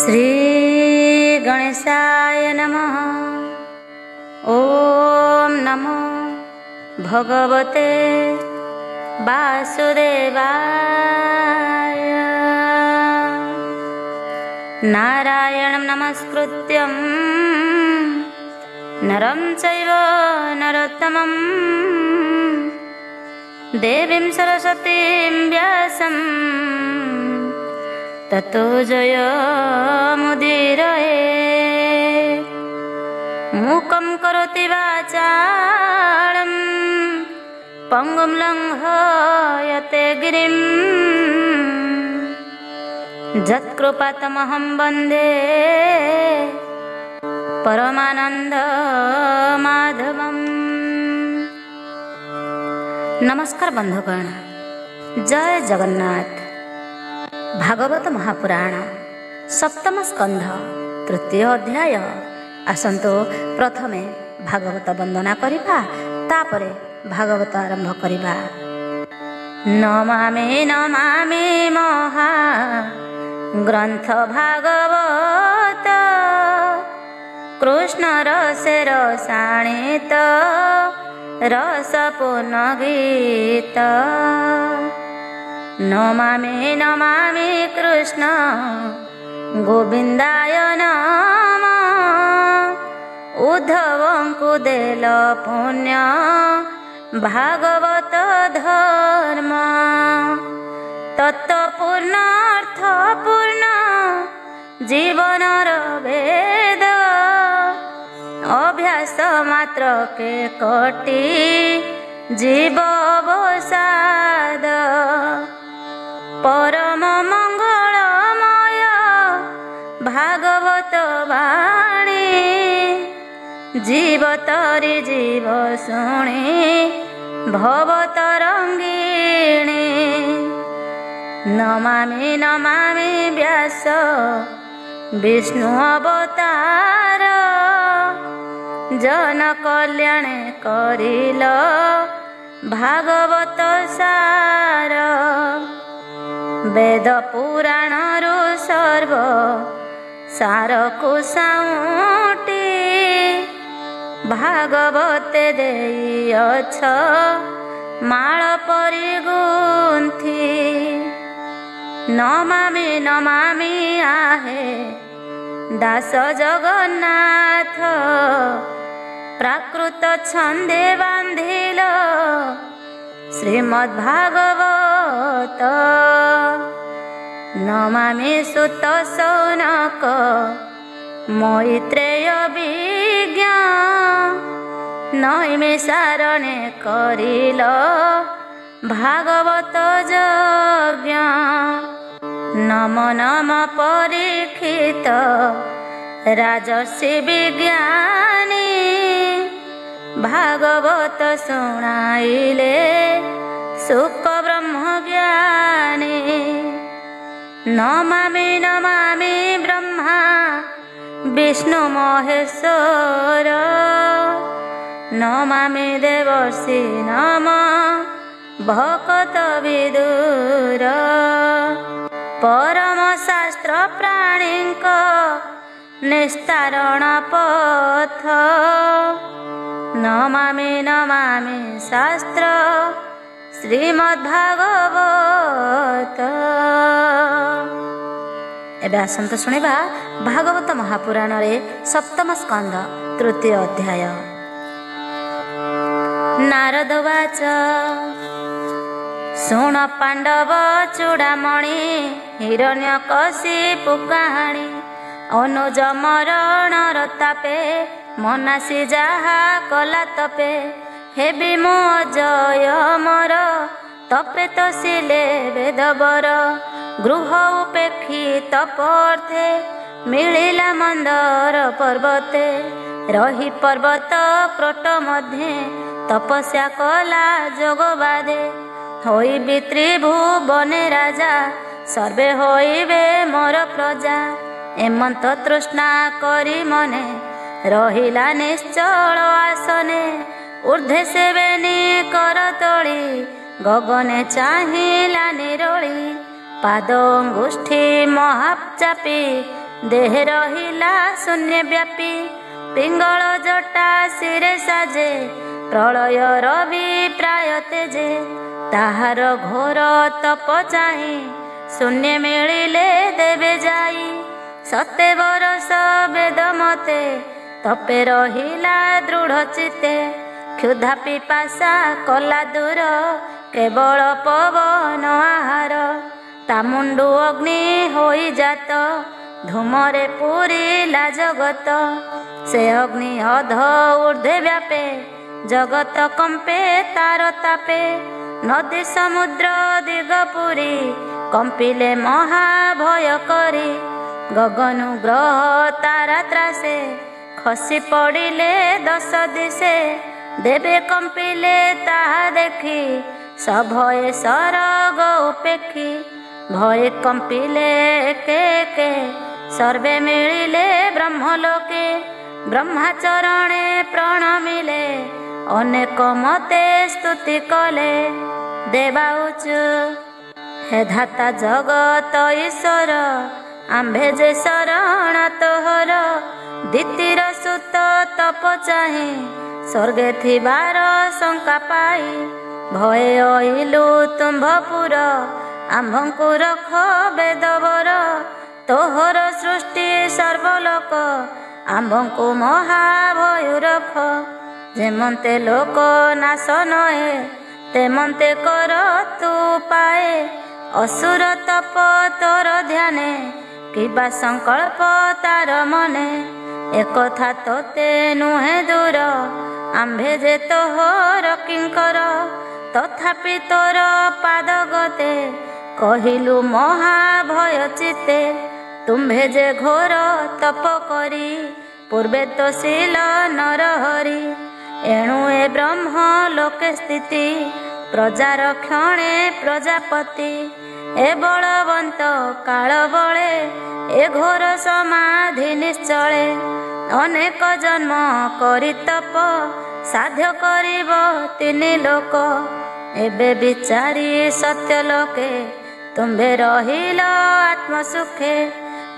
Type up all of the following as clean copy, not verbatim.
श्री गणेशाय नमः। ओम नमो भगवते वासुदेवाय। नारायणं नमस्कृत्यं नरं चैव नरोत्तमं देवीं सरस्वतीं व्यासं ततो जयमुदीरये। मूकं करोति वाचालं पंगुं लङ्घयते गिरिं यत्कृपातमहं वन्दे परमानन्दमाधवम्। नमस्कार बंधुगण, जय जगन्नाथ। भागवत महापुराण सप्तम स्कंध तृतीय अध्याय। आसंतु प्रथमे भागवत वंदना करिबा, तापरे भागवत आरंभ करिबा। नमामि नमामि महा ग्रंथ भागवत, कृष्ण रसे रसायनित रसपूर्ण गीत। नमामि नमामि कृष्ण गोविंदाय नमः। उद्धवंकु देल पुण्य भागवत धर्म, तत्वपूर्ण अर्थपूर्ण जीवनर वेद। अभ्यास मात्र के कोटि जीव अवसाद। परम मंगलमय भागवत वाणी, जीव तरी जीव शुणी भव तरंगिणी। नमामि नमामि व्यास विष्णु अवतार, जन कल्याण करिल भागवत सार। वेद पुराण रु सर्व सार को साउटी, भागवते देइअछ माळ परि गुंथि। नमामि नमामि आहे दास जगन्नाथ, प्राकृत छंदे बांधिल श्रीमद्भागवत। नमामि सुत सौनक मैत्रेय विज्ञ, नैमिषारण्ये करिल भागवत यज्ञ। नम नम परीक्षित राजर्षि विज्ञानी, भागवत शुणाइले सुख ब्रह्म ज्ञानी। नमामि नमामि ब्रह्मा विष्णु महेश्वर, नमामि देवर्षि नम भक्त विदुर। परम शास्त्र प्राणीक निस्तारण पथ, नमामि नमामि शास्त्र श्रीमद्भागवत। एबे आसंत शुणिबा भागवत महापुराण रे सप्तम स्कंध तृतीय अध्याय। नारद वाच, शुण पांडव चूड़ामणि हिरण्यकशिपु कहाणी। अनुज मरणर तापे मनासी जाहा कला तपे। हेबि मो जय मर तपे तसिले वेदबर। गृह उपेक्षित पर्थे मिलिला मंदर पर्वते। रही पर्वत क्रोट मध्ये तपस्या कला जोगबादे। होइबि त्रिभुवने राजा सर्वे होइबे मोर प्रजा। एमंत तृष्णा करी मने रहिला निश्चल आसने। ऊर्ध्वे सेवेनी कर तोली गगने चाहिला निरोली। पाद अंगुष्ठी महाचापी ଦେହ ରହିଲା ଶୂନ୍ୟ ବ୍ୟାପୀ। ପିଙ୍ଗଳ ଜଟା ଶିରେ ସାଜେ, ପ୍ରଳୟର ବିପ୍ରାୟ ତେଜେ। ତାହାର ଘୋର ତପ ଚାହିଁ, ଶୂନ୍ୟ ମିଳିଲେ ଦେବେ ଯାଇ। ସତେ ବରଷ ବେଦ ମତେ, ତପେ ରହିଲା ଦୃଢ଼ ଚିତେ। କ୍ଷୁଧା ପିପାସା କଲା ଦୂର, କେବଳ ପବନ ଆହାର। ତା ମୁଣ୍ଡୁ ଅଗ୍ନି ହୋଇଜାତ, ଧୂମରେ ପୁରିଲା ଜଗତ। ସେ ଅଗ୍ନି ଅଧ ଊର୍ଦ୍ଧ୍ୱେ ବ୍ୟାପେ, ଜଗତ କମ୍ପେ ତାର ତାପେ। ନଦୀ ସମୁଦ୍ର ଦିଗ ପୁରୀ, କମ୍ପିଲେ ମହାଭୟ କରି। ଗଗନ ଗ୍ରହ ତାରା ତ୍ରାସେ, ଖସି ପଡ଼ିଲେ ଦଶ ଦିଶେ। ଦେବେ କମ୍ପିଲେ ତାହା ଦେଖି, ସଭୟେ ସରଗ ଉପେକ୍ଷୀ। ଭୟେ କମ୍ପିଲେ ଏକେ ଏକେ, ସର୍ବେ ମିଳିଲେ ବ୍ରହ୍ମଲୋକେ। ବ୍ରହ୍ମାଚରଣେ ପ୍ରଣମିଲେ, ଅନେକ ମତେ ସ୍ତୁତି କଲେ। ଦେବା ଉଚୁ ହେ ଧାତା ଜଗତ ଈଶ୍ୱର, ଆମ୍ଭେ ଯେ ଶରଣ ତୋହର। ଦିତିର ସୁତ ତପ ଚାହିଁ, ସ୍ୱର୍ଗେ ଥିବାର ଶଙ୍କା ପାଇ। ଭୟେ ଅଇଲୁ ତୁମ୍ଭପୁର, ଆମ୍ଭଙ୍କୁ ରଖ ବେଦବର। ତୋହର ସୃଷ୍ଟି ସର୍ବଲୋକ, ଆମ୍ଭଙ୍କୁ ମହାଭୟ ରଖ। ଯେମନ୍ତେ ଲୋକ ନାଶ ନହେ, ତେମନ୍ତେ କର ତୁ ପାଏ। ଅସୁର ତପ ତୋର ଧ୍ୟାନେ, କିବା ସଂକଳ୍ପ ତାର ମନେ। ଏକଥା ତୋତେ ନୁହେଁ ଦୂର, ଆମ୍ଭେ ଯେ ତୋହର କିଙ୍କର। ତଥାପି ତୋର ପାଦ ଗତେ, କହିଲୁ ମହାଭୟ ଚିତେ। ତୁମ୍ଭେ ଯେ ଘୋର ତପ କରି, ପୂର୍ବେ ତ ଶୀଳ ନରହରି। ଏଣୁ ଏ ବ୍ରହ୍ମ ଲୋକେ ସ୍ଥିତି, ପ୍ରଜାର କ୍ଷଣେ ପ୍ରଜାପତି। ଏ ବଳବନ୍ତ କାଳ ବଳେ, ଏ ଘୋର ସମାଧି ନିଶ୍ଚଳେ। ଅନେକ ଜନ୍ମ କରି ତପ, ସାଧ୍ୟ କରିବ ତିନି ଲୋକ। ଏବେ ବିଚାରି ସତ୍ୟ ଲୋକେ, ତୁମ୍ଭେ ରହିଲ ଆତ୍ମସୁଖେ।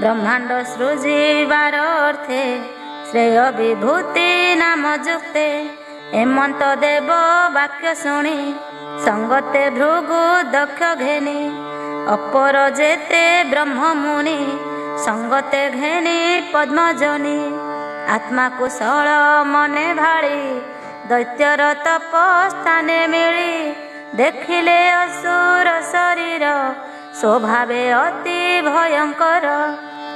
ବ୍ରହ୍ମାଣ୍ଡ ସୃଜିବାର ଅର୍ଥେ, ଶ୍ରେୟ ବିଭୂତି ନାମ ଯୁକ୍ତେ। ଏମନ୍ତ ଦେବ ବାକ୍ୟ ଶୁଣି, ସଙ୍ଗତେ ଭୃଗୁ ଦକ୍ଷ ଘେନି। ଅପର ଯେତେ ବ୍ରହ୍ମ ମୁନି, ସଙ୍ଗତେ ଘେନି ପଦ୍ମଜନି। ଆତ୍ମା କୁଶଳ ମନେ ଭାଳି, ଦୈତ୍ୟର ତପ ସ୍ଥାନେ ମିଳି। ଦେଖିଲେ ଅସୁର ଶରୀର, ସ୍ୱଭାବେ ଅତି ଭୟଙ୍କର।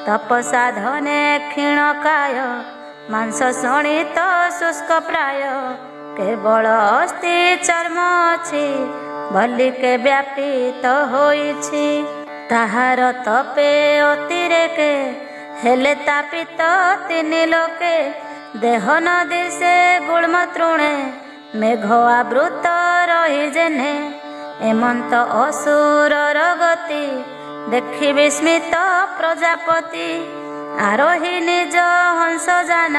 ତପ ସାଧନେ କ୍ଷୀଣକାୟ, ମାଂସ ଶୋଣିତ ଶୁଷ୍କ ପ୍ରାୟ। କେବଳ ଅସ୍ଥି ଚର୍ମ ଅଛି, ଭଲ୍ଲିକେ ବ୍ୟାପିତ ହୋଇଛି। ତାହାର ତପେ ଅତିରେକେ, ହେଲେ ତାପିତ ତିନି ଲୋକେ। ଦେହ ନ ଦିଶେ ଗୁଳ୍ମ ତୃଣେ, ମେଘ ଆବୃତ ରହି ଯେହ୍ନେ। ଏମନ୍ତ ଅସୁରର ଗତି, ଦେଖି ବିସ୍ମିତ ପ୍ରଜାପତି। ଆରୋହୀ ନିଜ ହଂସ ଯାନ,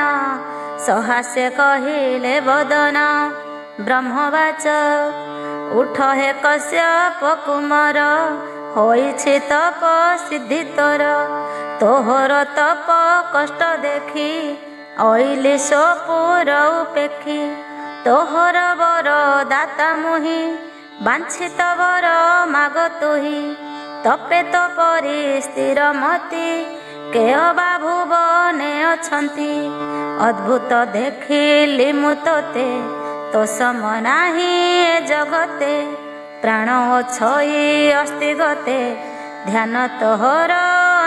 ସହାସ୍ୟ କହିଲେ ବଦନ। ବ୍ରହ୍ମବାଚ ଉଠ ହେ କଶ୍ୟପ କୁମାର, ହୋଇଛି ତପ ସିଦ୍ଧି ତୋର। ତୋହର ତପ କଷ୍ଟ ଦେଖି, ଅଇଲି ସପୁର ଉପେକ୍ଷୀ। ତୋହର ବର ଦାତା ମୁହିଁ, ବାଞ୍ଛିତ ବର ମାଗ ତୁହି। ତପେ ତ ପରି ସ୍ଥିର ମତି, କେହ ବା ଭୁବନେ ଅଛନ୍ତି। ଅଦ୍ଭୁତ ଦେଖିଲି ମୁଁ ତୋତେ, ତୋ ସମ ନାହିଁ ଏ ଜଗତେ। ପ୍ରାଣ ଅଛଇ ଅସ୍ଥି ଗତେ, ଧ୍ୟାନ ତୋହର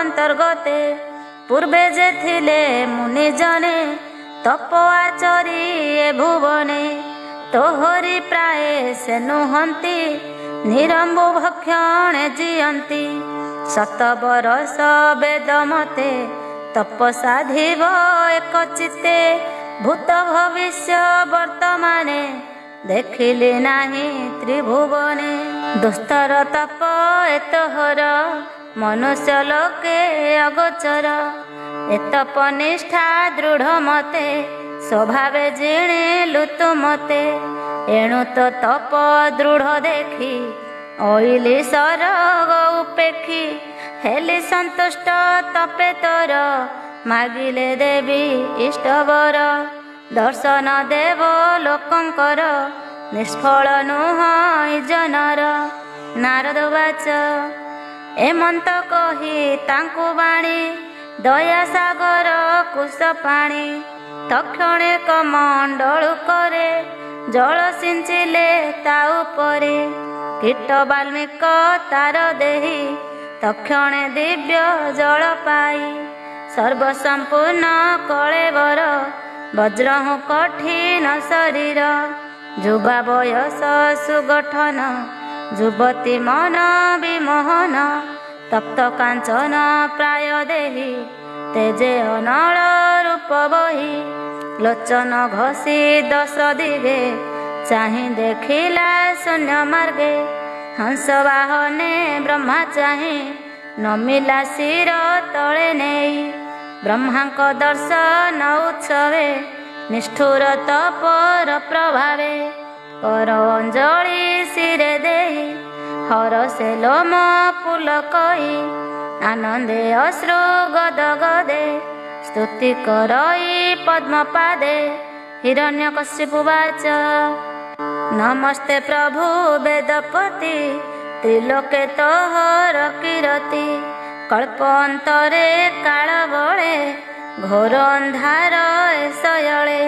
ଅନ୍ତର୍ଗତେ। ପୂର୍ବେ ଯେ ଥିଲେ ମୁନି ଜନେ, ତପ ଆଚରି ଏ ଭୁବନେ। ତୋହରି ପ୍ରାୟ ସେ ନୁହନ୍ତି, ନିରମ୍ବୁ ଭକ୍ଷଣେ ଜିଅନ୍ତି। ଶତ ବରଷ ବେଦ ମତେ, ତପ ସାଧିବ ଏକ ଚିତ୍ତେ। ଭୂତ ଭବିଷ୍ୟ ବର୍ତ୍ତମାନେ, ଦେଖିଲି ନାହିଁ ତ୍ରିଭୁବନେ। ଦୁସ୍ତର ତପ ଏ ତୋହର, ମନୁଷ୍ୟ ଲୋକେ ଅଗୋଚର। ଏ ତପ ନିଷ୍ଠା ଦୃଢ଼ ମତେ, ସ୍ୱଭାବେ ଜିଣିଲୁ ତୁ ମତେ। ଏଣୁ ତ ତପ ଦୃଢ଼ ଦେଖି, ଅଇଲି ସରଗ ଉପେକ୍ଷୀ। ହେଲି ସନ୍ତୁଷ୍ଟ ତପେ ତୋର ମାଗିଲେ ଦେବି ଇଷ୍ଟବର। ଦର୍ଶନ ଦେବ ଲୋକଙ୍କର ନିଷ୍ଫଳ ନୁହଁ ଜନର। ନାରଦ ବାଚ ଏମନ୍ତ କହି ତାଙ୍କୁ ବାଣୀ ଦୟା ସାଗର କୁଶ ପାଣି। ତକ୍ଷଣେ କମଣ୍ଡଳୁ କରେ ଜଳ ସିଞ୍ଚିଲେ ତା ଉପରେ। କୀଟ ବାଲ୍ମିକ ତାର ଦେହି ତକ୍ଷଣେ ଦିବ୍ୟ ଜଳ ପାଇ। ସର୍ବସମ୍ପୂର୍ଣ୍ଣ କଳେବର ବଜ୍ରହୁ କଠିନ ଶରୀର। ଯୁବା ବୟସ ସୁଗଠନ ଯୁବତୀ ମନ ବିମୋହନ। ତପ୍ତ କାଞ୍ଚନ ପ୍ରାୟ ଦେହି ତେଜେ ଅନଳ ରୂପ ବହି। ଲୋଚନ ଘଷି ଦଶ ଦିଗେ ଚାହିଁ ଦେଖିଲା ଶୂନ୍ୟ ମାର୍ଗେ। ହଂସ ବାହନେ ବ୍ରହ୍ମା ଚାହିଁ ନମିଲା ଶିର ତଳେ ନେଇ। ବ୍ରହ୍ମାଙ୍କ ଦର୍ଶନ ଉତ୍ସବେ ନିଷ୍ଠୁର ତପର ପ୍ରଭାବେ। କର ଅଞ୍ଜଳି ଶିରେ ଦେଇ ହରସେ ଲୋମ ପୁଲକଇ। ଆନନ୍ଦେ ଅଶ୍ରୁ ଗଦ ଗଦେ ସ୍ତୁତି କରଇ ପଦ୍ମପାଦେ। ହିରଣ୍ୟକଶ୍ୟପ ବାଚ ନମସ୍ତେ ପ୍ରଭୁ ବେଦପତି ତ୍ରିଲୋକେ ତୋହର କୀରତି। କଳ୍ପ ଅନ୍ତରେ କାଳ ବଳେ ଘୋର ଅନ୍ଧାର ଏସୟଳେ।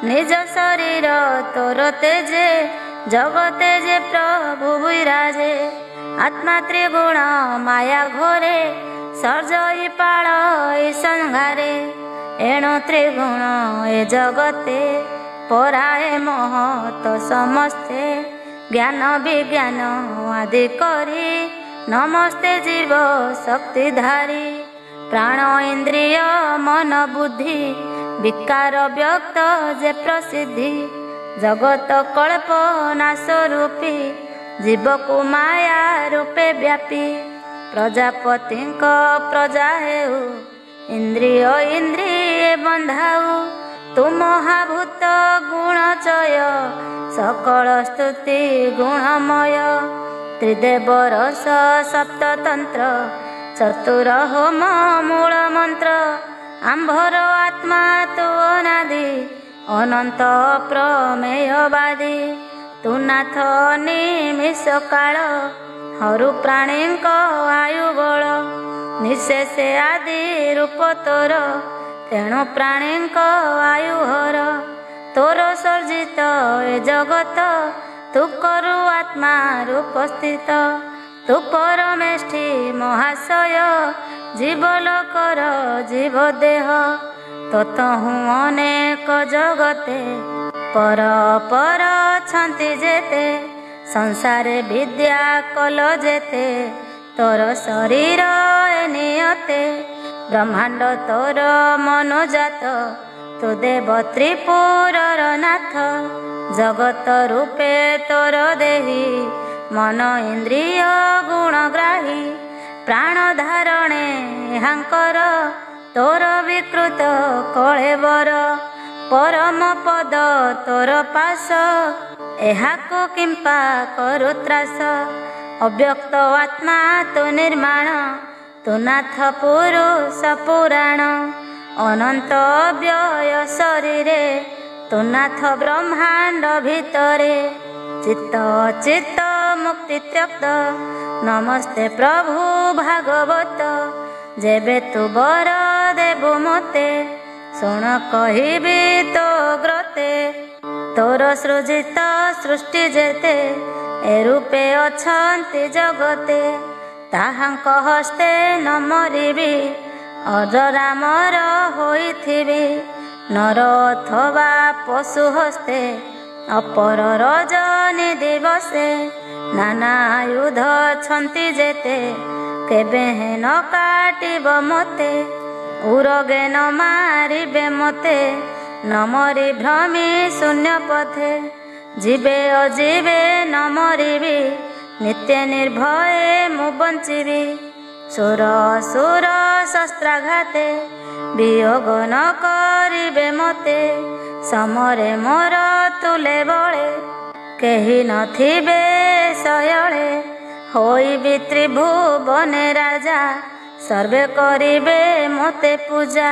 ନିଜ ଶରୀର ତୋର ତେଜେ ଜଗତେ ଯେ ପ୍ରଭୁ ବିରାଜେ। ଆତ୍ମା ତ୍ରିଗୁଣ ମାୟା ଘୋରେ ସର୍ଜଇ ପାଳ ଏ ସଂଘାରେ। ଏଣୁ ତ୍ରିଗୁଣ ଏ ଜଗତେ ପରାଏ ମହତ ସମସ୍ତେ। ଜ୍ଞାନ ବିଜ୍ଞାନ ଆଦି କରି ନମସ୍ତେ ଜୀବ ଶକ୍ତିଧାରୀ। ପ୍ରାଣ ଇନ୍ଦ୍ରିୟ ମନ ବୁଦ୍ଧି ବିକାର ବ୍ୟକ୍ତ ଯେ ପ୍ରସିଦ୍ଧି। ଜଗତ କଳ୍ପ ନାଶ ରୂପୀ ଜୀବକୁ ମାୟା ରୂପେ ବ୍ୟାପୀ। ପ୍ରଜାପତିଙ୍କ ପ୍ରଜା ହେଉ ଇନ୍ଦ୍ରିୟ ଇନ୍ଦ୍ରିୟ ବନ୍ଧାଉ। ତୁ ମହାଭୂତ ଗୁଣଚୟ ସକଳ ସ୍ତୁତି ଗୁଣମୟ। ତ୍ରିଦେବ ରସ ସପ୍ତତନ୍ତ୍ର ଚତୁର ହୋମ ମୂଳ ମନ୍ତ୍ର। ଆମ୍ଭର ଆତ୍ମା ତୁ ଅନାଦି ଅନନ୍ତ ପ୍ରମେୟବାଦୀ। ତୁ ନାଥ ନିମିଷ କାଳ ହରୁ ପ୍ରାଣୀଙ୍କ ଆୟୁ ବଳ। ନିଶେଷେ ଆଦି ରୂପ ତୋର ତେଣୁ ପ୍ରାଣୀଙ୍କ ଆୟୁ ହର। ତୋର ସର୍ଜିତ ଏ ଜଗତ ତୁ କରୁ ଆତ୍ମା ରୂପ ସ୍ଥିତ। ତୁ ପରମେଷ୍ଠି ମହାଶୟ ଜୀବଲୋକର ଜୀବ ଦେହ। ତତହୁଁ ଅନେକ ଜଗତେ ପର ପର ଅଛନ୍ତି ଯେତେ। ସଂସାରେ ବିଦ୍ୟା କଲ ଯେତେ ତୋର ଶରୀର ଏ ନିୟତେ। ବ୍ରହ୍ମାଣ୍ଡ ତୋର ମନୋଜାତ ତୁ ଦେବ ତ୍ରିପୁରର ନାଥ। ଜଗତ ରୂପେ ତୋର ଦେହି ମନ ଇନ୍ଦ୍ରିୟ ଗୁଣଗ୍ରାହୀ। ପ୍ରାଣ ଧାରଣେ ଏହାଙ୍କର ତୋର ବିକୃତ କଳେବର। ପରମ ପଦ ତୋର ପାଶ ଏହାକୁ କିମ୍ପା କରୁ ତ୍ରାସ। ଅବ୍ୟକ୍ତ ଆତ୍ମା ତୁ ନିର୍ମାଣ ତୁ ନାଥ ପୁରୁଷ ପୁରାଣ। ଅନନ୍ତ ଅବ୍ୟୟ ଶରୀରେ ତୁ ନାଥ ବ୍ରହ୍ମାଣ୍ଡ ଭିତରେ। ଚିତ୍ତ ଚିତ୍ତ ମୁକ୍ତି ତ୍ୟକ୍ତ ନମସ୍ତେ ପ୍ରଭୁ ଭାଗବତ। ଯେବେ ତୁ ବର ଦେବୁ ମୋତେ ଶୁଣ କହିବି ତୋ ଗ୍ରତେ। ତୋର ସୃଜିତ ସୃଷ୍ଟି ଯେତେ ଏ ରୂପେ ଅଛନ୍ତି ଜଗତେ। ତାହାଙ୍କ ହସ୍ତେ ନ ମରିବି ଅଜରାମର ହୋଇଥିବି। ନର ଅଥବା ପଶୁ ହସ୍ତେ ଅପର ରଜନୀ ଦିବସେ। ନାନା ଆୟୁଧ ଅଛନ୍ତି ଯେତେ କେବେ ହେନ କାଟିବ ମୋତେ। ଉରଗେ ନ ମାରିବେ ମୋତେ ନ ମରି ଭ୍ରମି ଶୂନ୍ୟ ପଥେ। ଯିବେ ଅଯିବେ ନ ମରିବି ନିତ୍ୟ ନିର୍ଭୟେ ମୁଁ ବଞ୍ଚିବି। ସୁର ସୁର ଶସ୍ତ୍ରାଘାତେ ବିୟୋଗ ନ କରିବେ ମୋତେ। ସମରେ ମୋର ତୁଲେ ବଳେ କେହି ନଥିବେ ଶୟଳେ। ହୋଇବି ତ୍ରିଭୁବନେ ରାଜା, ସର୍ବେ କରିବେ ମୋତେ ପୂଜା।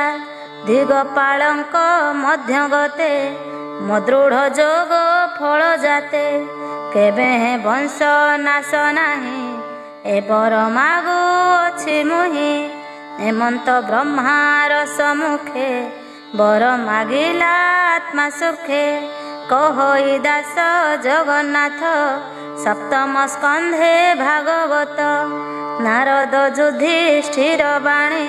ଦିଗପାଳଙ୍କ ମଧ୍ୟ ଗତେ, ମୋ ଦୃଢ଼ ଯୋଗ ଫଳ ଜାତେ। କେବେ ବଂଶ ନାଶ ନାହିଁ, ଏ ବର ମାଗୁ ଅଛି ମୁହିଁ। ହେମନ୍ତ ବ୍ରହ୍ମାର ସମ୍ମୁଖେ, ବର ମାଗିଲା ଆତ୍ମା ସୁଖେ। କହଇ ଦାସ ଜଗନ୍ନାଥ, ସପ୍ତମ ସ୍କନ୍ଧେ ଭାଗବତ। ନାରଦ ଯୁଧିଷ୍ଠିର ବାଣୀ,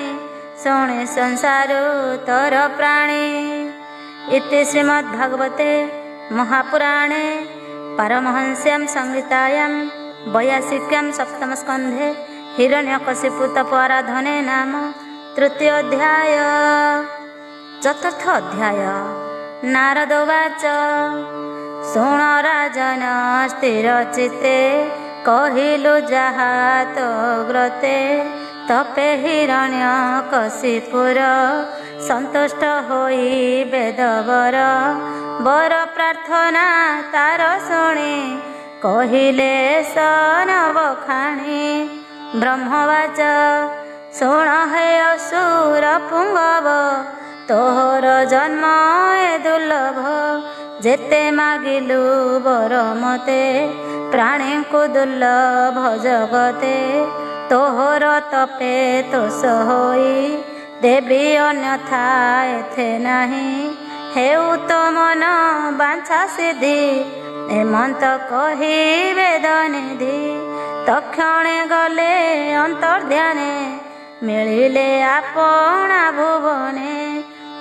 ଶୁଣି ସଂସାରୁ ତର ପ୍ରାଣୀ। ଇତି ଶ୍ରୀମଦ୍ଭାଗବତେ ମହାପୁରାଣେ ପାରମହଂସ୍ୟାଂ ସଂହିତାୟାଂ 82 ସପ୍ତମସ୍କନ୍ଧେ ହିରଣ୍ୟକଶିପୁ ତପୋଆରାଧନେ ନାମ ତୃତୀୟ ଅଧ୍ୟାୟ। ଚତୁର୍ଥ ଅଧ୍ୟାୟ। ନାରଦ ଉବାଚ ଶୁଣ ରାଜନ ସ୍ଥିର ଚିତ୍ତେ, କହିଲୁ ଯାହା ତୋ ଗ୍ରତେ। ତପେ ହିରଣ୍ୟକଶିପୁର, ସନ୍ତୁଷ୍ଟ ହୋଇ ବେଦବର। ବର ପ୍ରାର୍ଥନା ତାର ଶୁଣି, କହିଲେ ସନବଖାଣି। ବ୍ରହ୍ମବାଚ ଶୁଣ ହେ ଅସୁର ପୁଙ୍ଗବ, ତୋହର ଜନ୍ମ ଏ ଦୁର୍ଲଭ। ଯେତେ ମାଗିଲୁ ବର ମତେ, ପ୍ରାଣୀଙ୍କୁ ଦୁର୍ଲଭ ଜଗତେ। ତୋହର ତପେ ତୋଷ ହୋଇ, ଦେବି ଅନ୍ୟଥା ଏଥେ ନାହିଁ। ହେଉ ତ ମନ ବାଞ୍ଛା ସିଦ୍ଧି, ହେମନ୍ତ କହି ବେଦ ନିଧି। ତକ୍ଷଣେ ଗଲେ ଅନ୍ତର୍ଧ୍ୟାନେ, ମିଳିଲେ ଆପଣା ଭୁବନେ।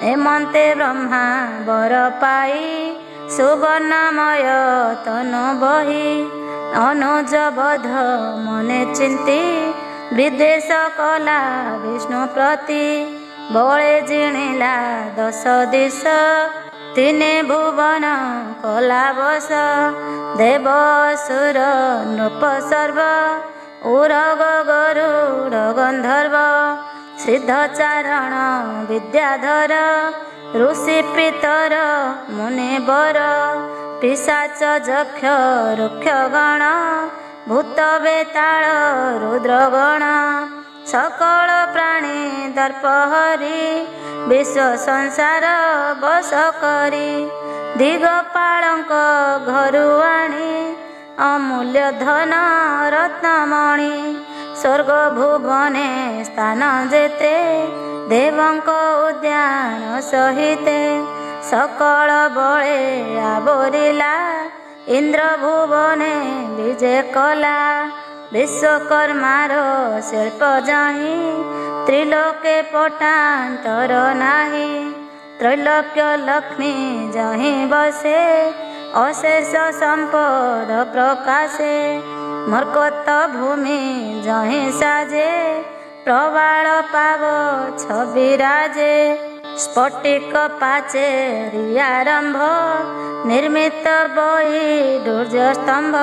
ହେମନ୍ତେ ବ୍ରହ୍ମା ବର ପାଇ, ସୁବର୍ଣ୍ଣମୟ ତନୁ ବହି। ଅନୁଜ ବଧ ମନେ ଚିନ୍ତି, ବିଦ୍ୱେଷ କଲା ବିଷ୍ଣୁ ପ୍ରତି। ବଳେ ଜିଣିଲା 10 ଦିଶ, ତିନି ଭୁବନ କଲା ବଶ। ଦେବ ଅସୁର ନୃପ ସର୍ବ, ଉରଗ ଗରୁଡ଼ ଗନ୍ଧର୍ବ। ସିଦ୍ଧ ଚାରଣ ବିଦ୍ୟାଧର, ଋଷି ପିତର ମୁନି ବର। ପିଶାଚ ଯକ୍ଷ ରୁକ୍ଷ ଗଣ, ଭୂତ ବେତାଳ ରୁଦ୍ରଗଣ। ସକଳ ପ୍ରାଣୀ ଦର୍ପ ହରି, ବିଶ୍ୱ ସଂସାର ବଶ କରି। ଦିଗପାଳଙ୍କ ଘରୁ ଆଣି, ଅମୂଲ୍ୟ ଧନ ରତ୍ନମଣି। ସ୍ୱର୍ଗ ଭୁବନେ ସ୍ଥାନ ଯେତେ, ଦେବଙ୍କ ଉଦ୍ୟାନ ସହିତେ। ସକଳ ବଳେ ଆବରିଲା, ଇନ୍ଦ୍ର ଭୁବନେ ବିଜେ କଲା। ବିଶ୍ୱକର୍ମାର ଶିଳ୍ପ ଯାହିଁ, ତ୍ରିଲୋକେ ପଟାନ୍ତର ନାହିଁ। ତ୍ରୈଲୋକ୍ୟ ଲକ୍ଷ୍ମୀ ଯହିଁ ବସେ, ଅଶେଷ ସମ୍ପଦ ପ୍ରକାଶେ। ମର୍କତ ଭୂମି ଯହିଁ ସାଜେ, ପ୍ରବାଳ ପାବ ଛବିରାଜେ। ସ୍ଫଟିକ ପାଚେରୀ ଆରମ୍ଭ, ନିର୍ମିତ ବହି ଦୁର୍ଯ୍ୟସ୍ତମ୍ଭ।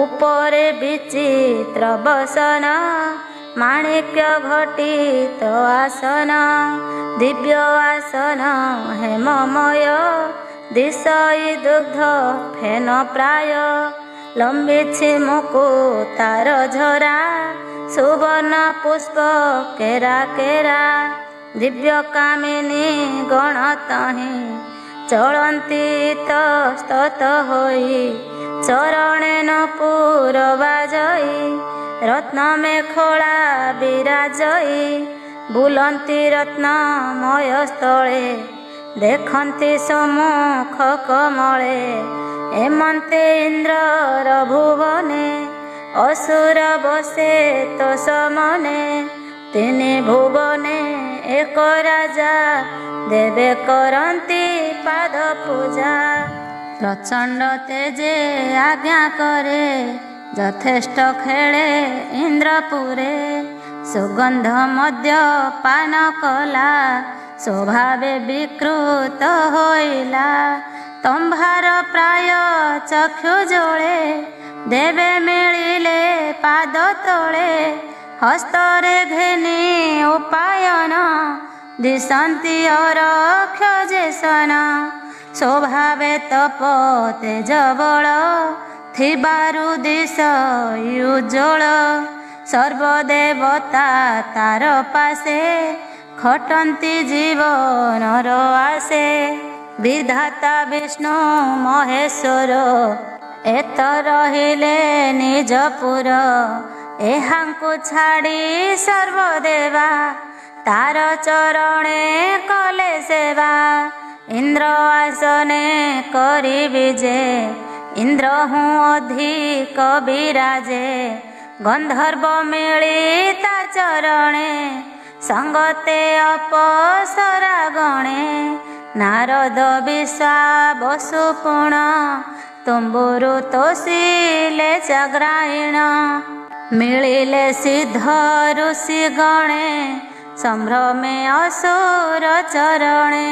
ଉପରେ ବିଚିତ୍ର ବସନ, ମାଣିକ୍ୟ ଘଟିତ ଆସନ। ଦିବ୍ୟ ଆସନ ହେମମୟ, ଦିଶଇ ଦୁଗ୍ଧ ଫେନ ପ୍ରାୟ। ଲମ୍ବିଛି ମୁକୁତାର ଝରା, ସୁବର୍ଣ୍ଣ ପୁଷ୍ପ କେରା କେରା। ଦିବ୍ୟ କାମିନୀ ଗଣ ତହିଁ, ଚଳନ୍ତି ତସ୍ତତ ହୋଇ। ଚରଣେ ନୂପୁର ବାଜଇ, ରତ୍ନ ମେଖଳା ବିରାଜଇ। ବୁଲନ୍ତି ରତ୍ନମୟ ସ୍ଥଳେ, ଦେଖନ୍ତି ସମ୍ମୁଖ କମଳେ। ହେମନ୍ତେ ଇନ୍ଦ୍ରର ଭୁବନେ, ଅସୁର ବସେ ତୋଷ ମନେ। ତିନି ଭୁବନେ ଏକ ରାଜା, ଦେବେ କରନ୍ତି ପାଦ ପୂଜା। ପ୍ରଚଣ୍ଡ ତେଜେ ଆଜ୍ଞା କରେ, ଯଥେଷ୍ଟ ଖେଳେ ଇନ୍ଦ୍ରପୁରେ। ସୁଗନ୍ଧ ମଧ୍ୟ ପାନ କଲା, ସ୍ୱଭାବେ ବିକୃତ ହୋଇଲା। ତମ୍ଭାର ପ୍ରାୟ ଚକ୍ଷୁ ଜଳେ, ଦେବେ ମିଳିଲେ ପାଦ ତଳେ। ହସ୍ତରେ ଘେନି ଉପାୟନ, ଦିଶନ୍ତି ଅରକ୍ଷ ଯେସନ। ସ୍ୱଭାବେ ତପ ତେଜ ବଳ, ଥିବାରୁ ଦିଶ ଉଜ୍ଜଳ ସର୍ବଦେବତା ତାର ପାଶେ ଖଟନ୍ତି ଜୀବନର ଆଶେ। ବିଧାତା ବିଷ୍ଣୁ ମହେଶ୍ୱର ଏତ ରହିଲେ ନିଜପୁର ଏହାଙ୍କୁ ଛାଡ଼ି ସର୍ବଦେବା ତାର ଚରଣେ କଲେ ସେବା। ଇନ୍ଦ୍ର ଆସନେ କରିବି ଯେ ଇନ୍ଦ୍ର ହୁଁ ଅଧିକ ବିରାଜେ ଗନ୍ଧର୍ବ ମିଳି ତା ଚରଣେ ସଙ୍ଗତେ ଅପସରା ଗଣେ। ନାରଦ ବିଶ୍ବା ବସୁ ପୁଣ ତୁମ୍ବୁରୁ ତୋଷିଲେ ଚାଗ୍ରାୟଣ ମିଳିଲେ ସିଦ୍ଧ ଋଷି ଗଣେ ସମ୍ଭ୍ରମେ ଅସୁର ଚରଣେ।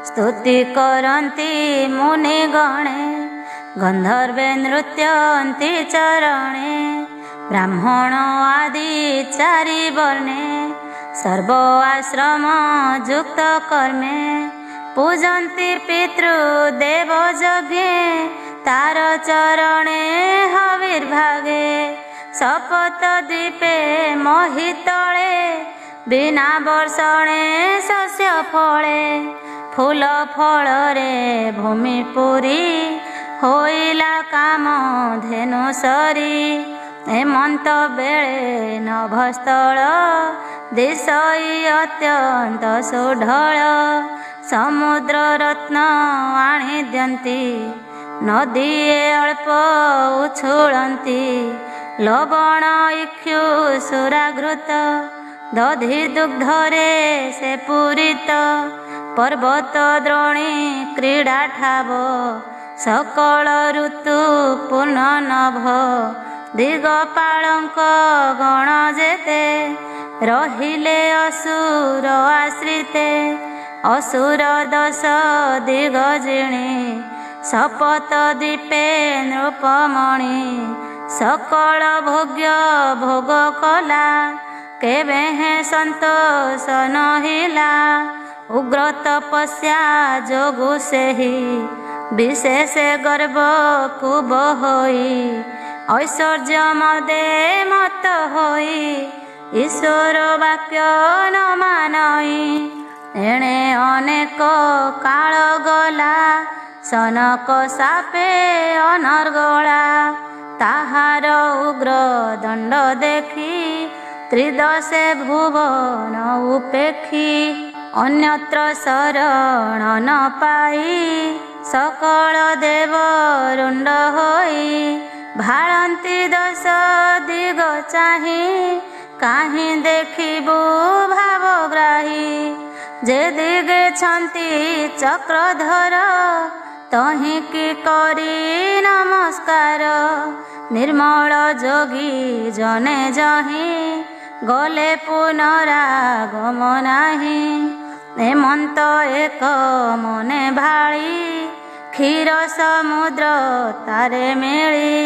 ସ୍ତୁତି କରନ୍ତି ମୁନି ଗଣେ ଗନ୍ଧର୍ବେ ନୃତ୍ୟନ୍ତି ଚରଣେ। ବ୍ରାହ୍ମଣ ଆଦି ଚାରି ବର୍ଣ୍ଣେ ସର୍ବ ଆଶ୍ରମ ଯୁକ୍ତ କର୍ମେ ପୂଜନ୍ତି ପିତୃ ଦେବ ଯଜ୍ଞେ ତାର ଚରଣେ ହବିର୍ଭାଗେ। ଶପଥ ଦ୍ୱୀପେ ମହିତଳେ ବିନା ବର୍ଷଣେ ଶସ୍ୟ ଫଳେ ଫୁଲ ଫଳରେ ଭୂମି ପୁରୀ ହୋଇଲା କାମ ଧେନୁ ସରି। ହେମନ୍ତ ବେଳେ ନଭସ୍ଥଳ ଦିଶଇ ଅତ୍ୟନ୍ତ ସୁଢଳ ସମୁଦ୍ର ରତ୍ନ ଆଣି ଦିଅନ୍ତି ନଦୀଏ ଅଳ୍ପ ଉଛୁଳନ୍ତି। ଲବଣ ଇକ୍ଷୁ ସୁରାଘୃତ ଦଧି ଦୁଗ୍ଧରେ ସେ ପୂରିତ ପର୍ବତ ଦ୍ରୋଣୀ କ୍ରୀଡ଼ା ଠାବ ସକଳ ଋତୁ ପୂର୍ଣ୍ଣ ନଭ। ଦିଗପାଳଙ୍କ ଗଣ ଯେତେ ରହିଲେ ଅସୁର ଆଶ୍ରିତେ ଅସୁର ଦଶ ଦିଗ ଜିଣି ଶପଥ ଦ୍ୱୀପେ ନୃପମଣି ସକଳ ଭୋଗ୍ୟ ଭୋଗ କଲା କେବେ ହେ ସନ୍ତୋଷ ନହିଲା। ଉଗ୍ର ତପସ୍ୟା ଯୋଗୁ ସେହି ବିଶେଷ ଗର୍ଭକୁ ବହୋଇ ଐଶ୍ୱର୍ଯ୍ୟ ମଦେ ମତ ହୋଇ ଈଶ୍ୱର ବାକ୍ୟ ନ ମାନଇ। ଏଣେ ଅନେକ କାଳ ଗଲା ସନକ ସାପେ ଅନର୍ଗଳା ତାହାର ଉଗ୍ର ଦଣ୍ଡ ଦେଖି ତ୍ରିଦଶେ ଭୁବନ ଉପେକ୍ଷୀ ଅନ୍ୟତ୍ର ଶରଣ ନ ପାଇ ସକଳ ଦେବ ରୁଣ୍ଡ ହୋଇ ଭାଳନ୍ତି ଦଶ ଦିଗ ଚାହିଁ କାହିଁ ଦେଖିବୁ ଭାବଗ୍ରାହୀ। ଯେ ଦିଗେ ଛନ୍ତି ଚକ୍ରଧର ତହିଁକି କରି ନମସ୍କାର ନିର୍ମଳ ଯୋଗୀ ଜନେ ଯହିଁ ଗଲେ ପୁନରାଗମ ନାହିଁ। ହେମନ୍ତ ଏକ ମନେ ଭାଳି କ୍ଷୀର ସମୁଦ୍ର ତାରେ ମିଳି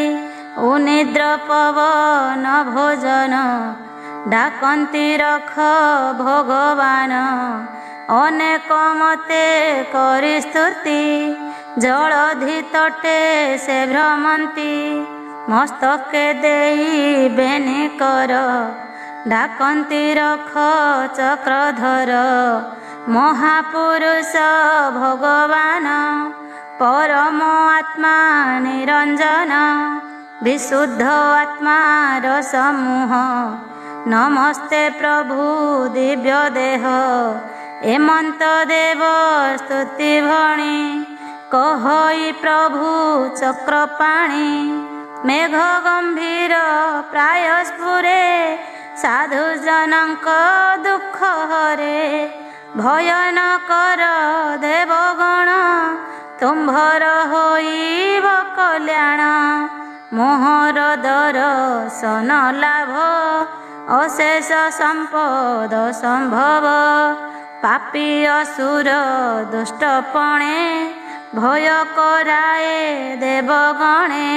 ଉନିଦ୍ର ପବନ ଭୋଜନ ଡାକନ୍ତି ରଖ ଭଗବାନ। ଅନେକ ମତେ କରି ସ୍ତୁତି ଜଳଧି ତଟେ ସେ ଭ୍ରମନ୍ତି ମସ୍ତକେ ଦେଇ ବେନି କର ଡାକନ୍ତି ରଖ ଚକ୍ରଧର। ମହାପୁରୁଷ ଭଗବାନ ପରମ ଆତ୍ମା ନିରଞ୍ଜନ ବିଶୁଦ୍ଧ ଆତ୍ମାର ସମୂହ ନମସ୍ତେ ପ୍ରଭୁ ଦିବ୍ୟ ଦେହ। ହେମନ୍ତ ଦେବ ସ୍ତୁତି ଭଣି କହଇ ପ୍ରଭୁ ଚକ୍ରପାଣି ମେଘ ଗମ୍ଭୀର ପ୍ରାୟ ସ୍ଫୁରେ ସାଧୁ ଜନଙ୍କ ଦୁଃଖ ହରେ। ଭୟ ନ କର ଦେବଗଣ ତୁମ୍ଭର ହୋଇବ କଲ୍ୟାଣ। ମୋହର ଦର୍ଶନ ଲାଭ ଅଶେଷ ସମ୍ପଦ ସମ୍ଭବ। ପାପୀ ଅସୁର ଦୁଷ୍ଟପଣେ ଭୟ କରାଏ ଦେବଗଣେ।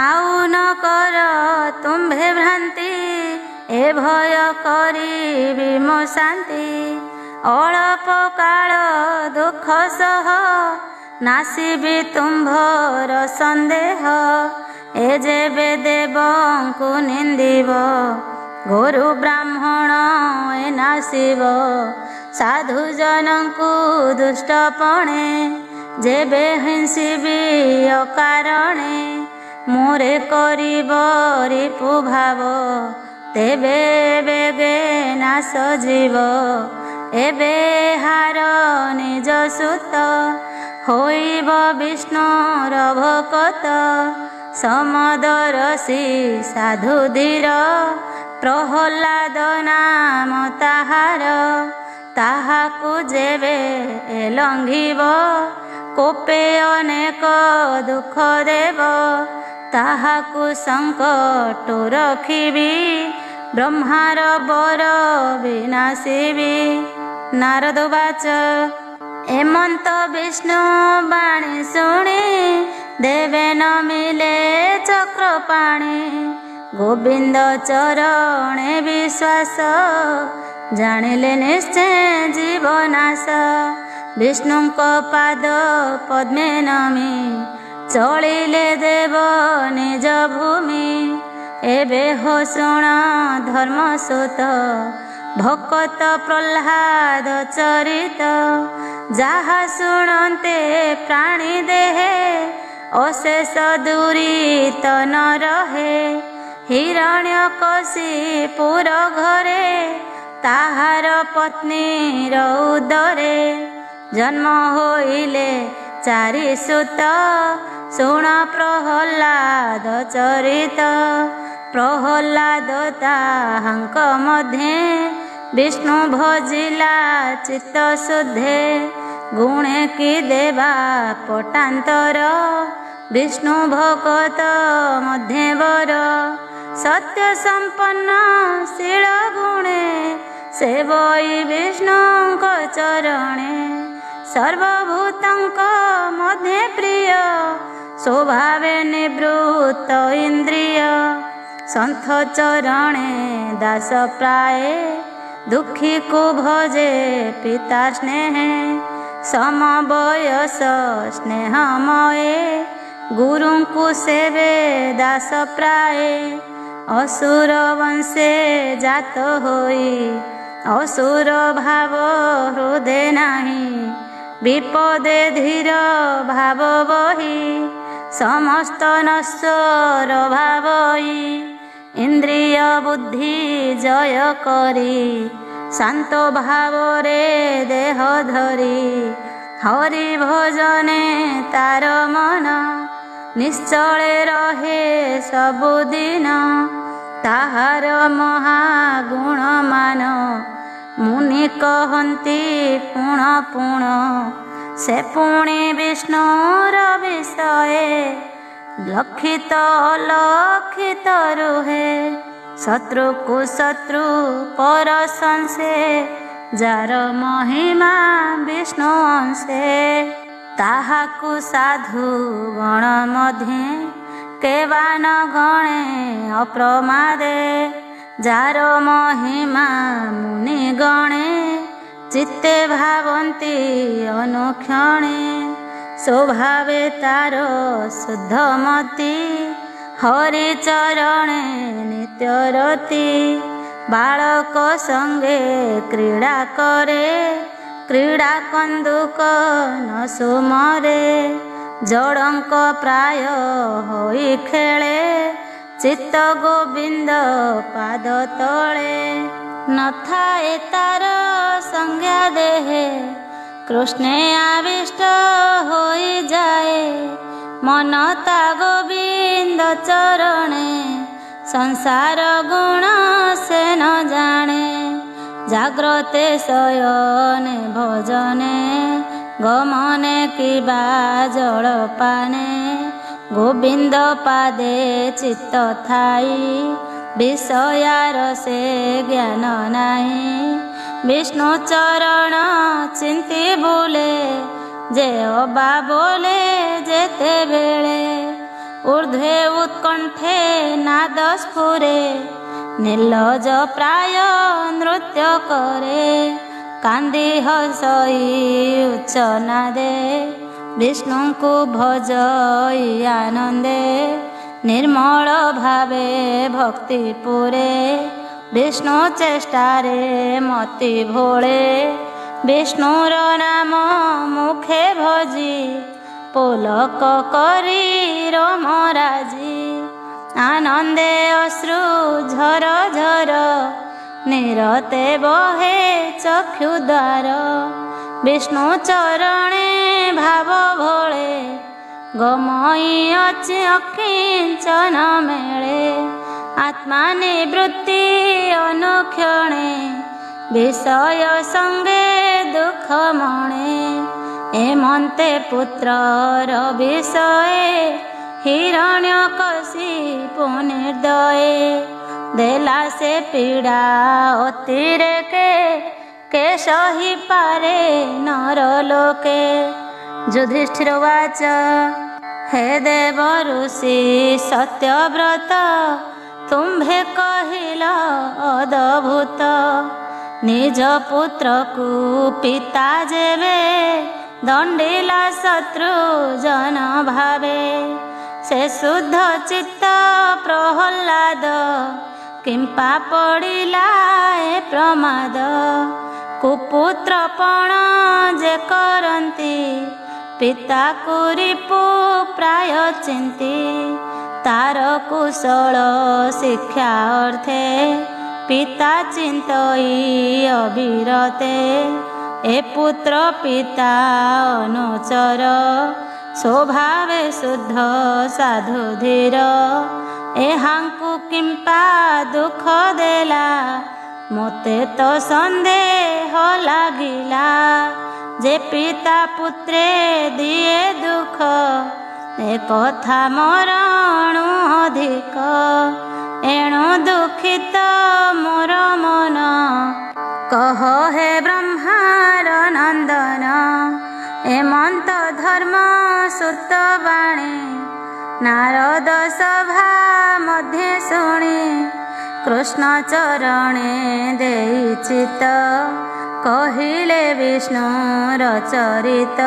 ଆଉ ନ କର ତୁମ୍ଭେ ଭ୍ରାନ୍ତି ଏ ଭୟ କରିବି ମୋ ଶାନ୍ତି। ଅଳପ କାଳ ଦୁଃଖ ସହ ନାସିବି ତୁମ୍ଭର ସନ୍ଦେହ। ଏ ଯେବେ ଦେବଙ୍କୁ ନିନ୍ଦିବ, ଗୁରୁ ବ୍ରାହ୍ମଣ ଏ ନାସିବ। ସାଧୁ ଜନଙ୍କୁ ଦୁଷ୍ଟପଣେ, ଯେବେ ହିଂସିବି ଅକାରଣେ। ମୋରେ କରିବ ରିପୁ ଭାବ, ତେବେ ବେଗେ ନାଶ ଯିବ। ଏବେ ହାର ନିଜ ସୁତ, ହୋଇବ ବିଷ୍ଣୁର ଭକତ। ସମଦରସି ସାଧୁ ଧୀର, ପ୍ରହ୍ଲାଦ ନାମ ତାହାର। ତାହାକୁ ଯେବେ ଲଙ୍ଘିବ, କୋପେ ଅନେକ ଦୁଃଖ ଦେବ। ତାହାକୁ ସଙ୍କଟ ରଖିବି, ବ୍ରହ୍ମାର ବର ବିନାଶିବି। ନାରଦ ବାଚ ଏମନ୍ତ ବିଷ୍ଣୁ ବାଣୀ ଶୁଣି, ଦେବେ ନ ମିଳେ ଚକ୍ରପାଣି। ଗୋବିନ୍ଦ ଚରଣେ ବିଶ୍ୱାସ, ଜାଣିଲେ ନିଶ୍ଚୟ ଜୀବନାଶ। ବିଷ୍ଣୁଙ୍କ ପାଦ ପଦ୍ମେ ନମି, ଚଳିଲେ ଦେବ ନିଜ ଭୂମି। ଏବେ ହୋ ଶୁଣ ଧର୍ମସୂତ, ଭକତ ପ୍ରହ୍ଲାଦ ଚରିତ। ଯାହା ଶୁଣନ୍ତେ ପ୍ରାଣୀ ଦେହେ, ଅଶେଷ ଦୂରିତ ନ ରହେ। ହିରଣ୍ୟକଶିପୁର ଘରେ, ତାହାର ପତ୍ନୀର ଉଦରେ। ଜନ୍ମ ହୋଇଲେ ଚାରି ସୁତ, ଶୁଣ ପ୍ରହ୍ଲାଦ ଚରିତ। ପ୍ରହ୍ଲାଦ ତାହାଙ୍କ ମଧ୍ୟେ, ବିଷ୍ଣୁ ଭଜିଲା ଚିତ୍ତ ଶୁଦ୍ଧେ। ଗୁଣେ କି ଦେବା ପଟାନ୍ତର, ବିଷ୍ଣୁ ଭକତ ମଧ୍ୟେ ବର। ସତ୍ୟ ସମ୍ପନ୍ନ ଶୀଳ ଗୁଣେ, ସେବଇ ବିଷ୍ଣୁଙ୍କ ଚରଣେ। ସର୍ବଭୂତଙ୍କ ମଧ୍ୟେ ପ୍ରିୟ, ସ୍ୱଭାବେ ନିବୃତ୍ତ ଇନ୍ଦ୍ରିୟ। ସନ୍ଥ ଚରଣେ ଦାସ ପ୍ରାୟେ, ଦୁଃଖୀକୁ ଭଜେ ପିତା ସ୍ନେହେ। ସମବୟସ ସ୍ନେହମୟେ, ଗୁରୁଙ୍କୁ ସେବେ ଦାସ ପ୍ରାୟେ। ଅସୁର ବଂଶେ ଜାତ ହୋଇ, ଅସୁର ଭାବ ହୃଦେ ନାହିଁ। ବିପଦେ ଧୀର ଭାବ ବହି, ସମସ୍ତ ନଶ୍ୱର ଭାବଇ। ଇନ୍ଦ୍ରିୟ ବୁଦ୍ଧି ଜୟ କରି, ଶାନ୍ତ ଭାବରେ ଦେହ ଧରି। ହରି ଭଜନେ ତାର ମନ, ନିଶ୍ଚଳେ ରହେ ସବୁଦିନ। ତାହାର ମହାଗୁଣ ମାନ, ମୁନି କହନ୍ତି ପୁଣ ପୁଣ। ସେ ପୁଣି ବିଷ୍ଣୁର ବିଷୟ, ଲକ୍ଷିତ ଅଲକ୍ଷିତ ରୁହେ। ଶତ୍ରୁକୁ ଶତ୍ରୁ ପର ସଂଶେ, ଯାର ମହିମା ବିଷ୍ଣୁ ଅଂଶେ। ତାହାକୁ ସାଧୁ ଗଣ ମଧ୍ୟେ, କେବା ନ ଗଣେ ଅପ୍ରମାଦେ। ଯାର ମହିମା ମୁନି ଗଣେ, ଚିତ୍ତେ ଭାବନ୍ତି ଅନୁକ୍ଷଣେ। ସ୍ୱଭାବେ ତାର ଶୁଦ୍ଧମତି, ହରି ଚରଣେ ନିତ୍ୟରତି। ବାଳକ ସଙ୍ଗେ କ୍ରୀଡ଼ା କରେ, କ୍ରୀଡ଼ା କନ୍ଦୁକ ନ ସୁମରେ। ଜଡ଼ଙ୍କ ପ୍ରାୟ ହୋଇ ଖେଳେ, ଚିତ୍ତ ଗୋବିନ୍ଦ ପାଦ ତଳେ। ନଥାଏ ତାର ସଂଜ୍ଞା ଦେହେ, କୃଷ୍ଣେ ଆବିଷ୍ଟ ହୋଇଯାଏ। ମନ ତା ଗୋବିନ୍ଦ ଚରଣେ, ସଂସାର ଗୁଣ ସେ ନ ଜାଣେ। ଜାଗ୍ରତେ ଶୟନେ ଭଜନେ, ଗମନେ କିବା ଜଳପାନେ। ଗୋବିନ୍ଦ ପାଦେ ଚିତ୍ତ ଥାଇ, ବିଷୟାର ସେ ଜ୍ଞାନ ନାହିଁ। ବିଷ୍ଣୁ ଚରଣ ଚିନ୍ତି ବୁଲେ, ଯେ ଅବା ବୋଲେ ଯେତେବେଳେ। ଊର୍ଧ୍ୱେ ଉତ୍କଣ୍ଠେ ନାଦ ସ୍ଫୁରେ, ନିର୍ଲଜ ପ୍ରାୟ ନୃତ୍ୟ କରେ। କାନ୍ଦି ହସଇ ଉଚ୍ଚ ନାଦେ, ବିଷ୍ଣୁଙ୍କୁ ଭଜଇ ଆନନ୍ଦେ। निर्मल भावे भक्ति पुरे विष्णु चेष्टारे मति भोले विष्णुर नाम मुखे भजी पुलक करी रमराजी आनंदे अश्रु झर झर निरते बहे चक्षुद्वार विष्णु चरणे भाव भोले गमई अकिंचन मेले आत्मा निवृत्ति अनुक्षणे विषय संगे दुख मणे एमंते पुत्रर विषय हिरण्यकशिपु निर्दये देला से पीड़ा अतिरेके के सही पारे नरलोके युधिष्ठिर उवाच हे देव ऋषि सत्यव्रत तुम्भे कहिल अद्भुत निज पुत्र को पिता जेवे दंडिला शत्रु जन भावे से शुद्ध चित्त प्रहल्लाद किंपा पड़िला ए प्रमाद कुपुत्रपण जे करंती पिता कुरिपु प्राय चिंती तार कुशल शिक्षा अर्थे पिता चिंतई अविरते ए पुत्र पिता अनुचर स्वभावे शुद्ध साधु धीर एहांकु किंपा दुख देला मोते तो संदेह लागिला जे पिता पुत्रे दिए दुख ए कथा मरणु अधिक एणु दुखित मोर मन कह हे ब्रह्मार नंदन एमंत धर्म सुत बाणी नारद सभा मध्ये शुणी कृष्ण चरणे देई चित कहिले विष्णुर चरित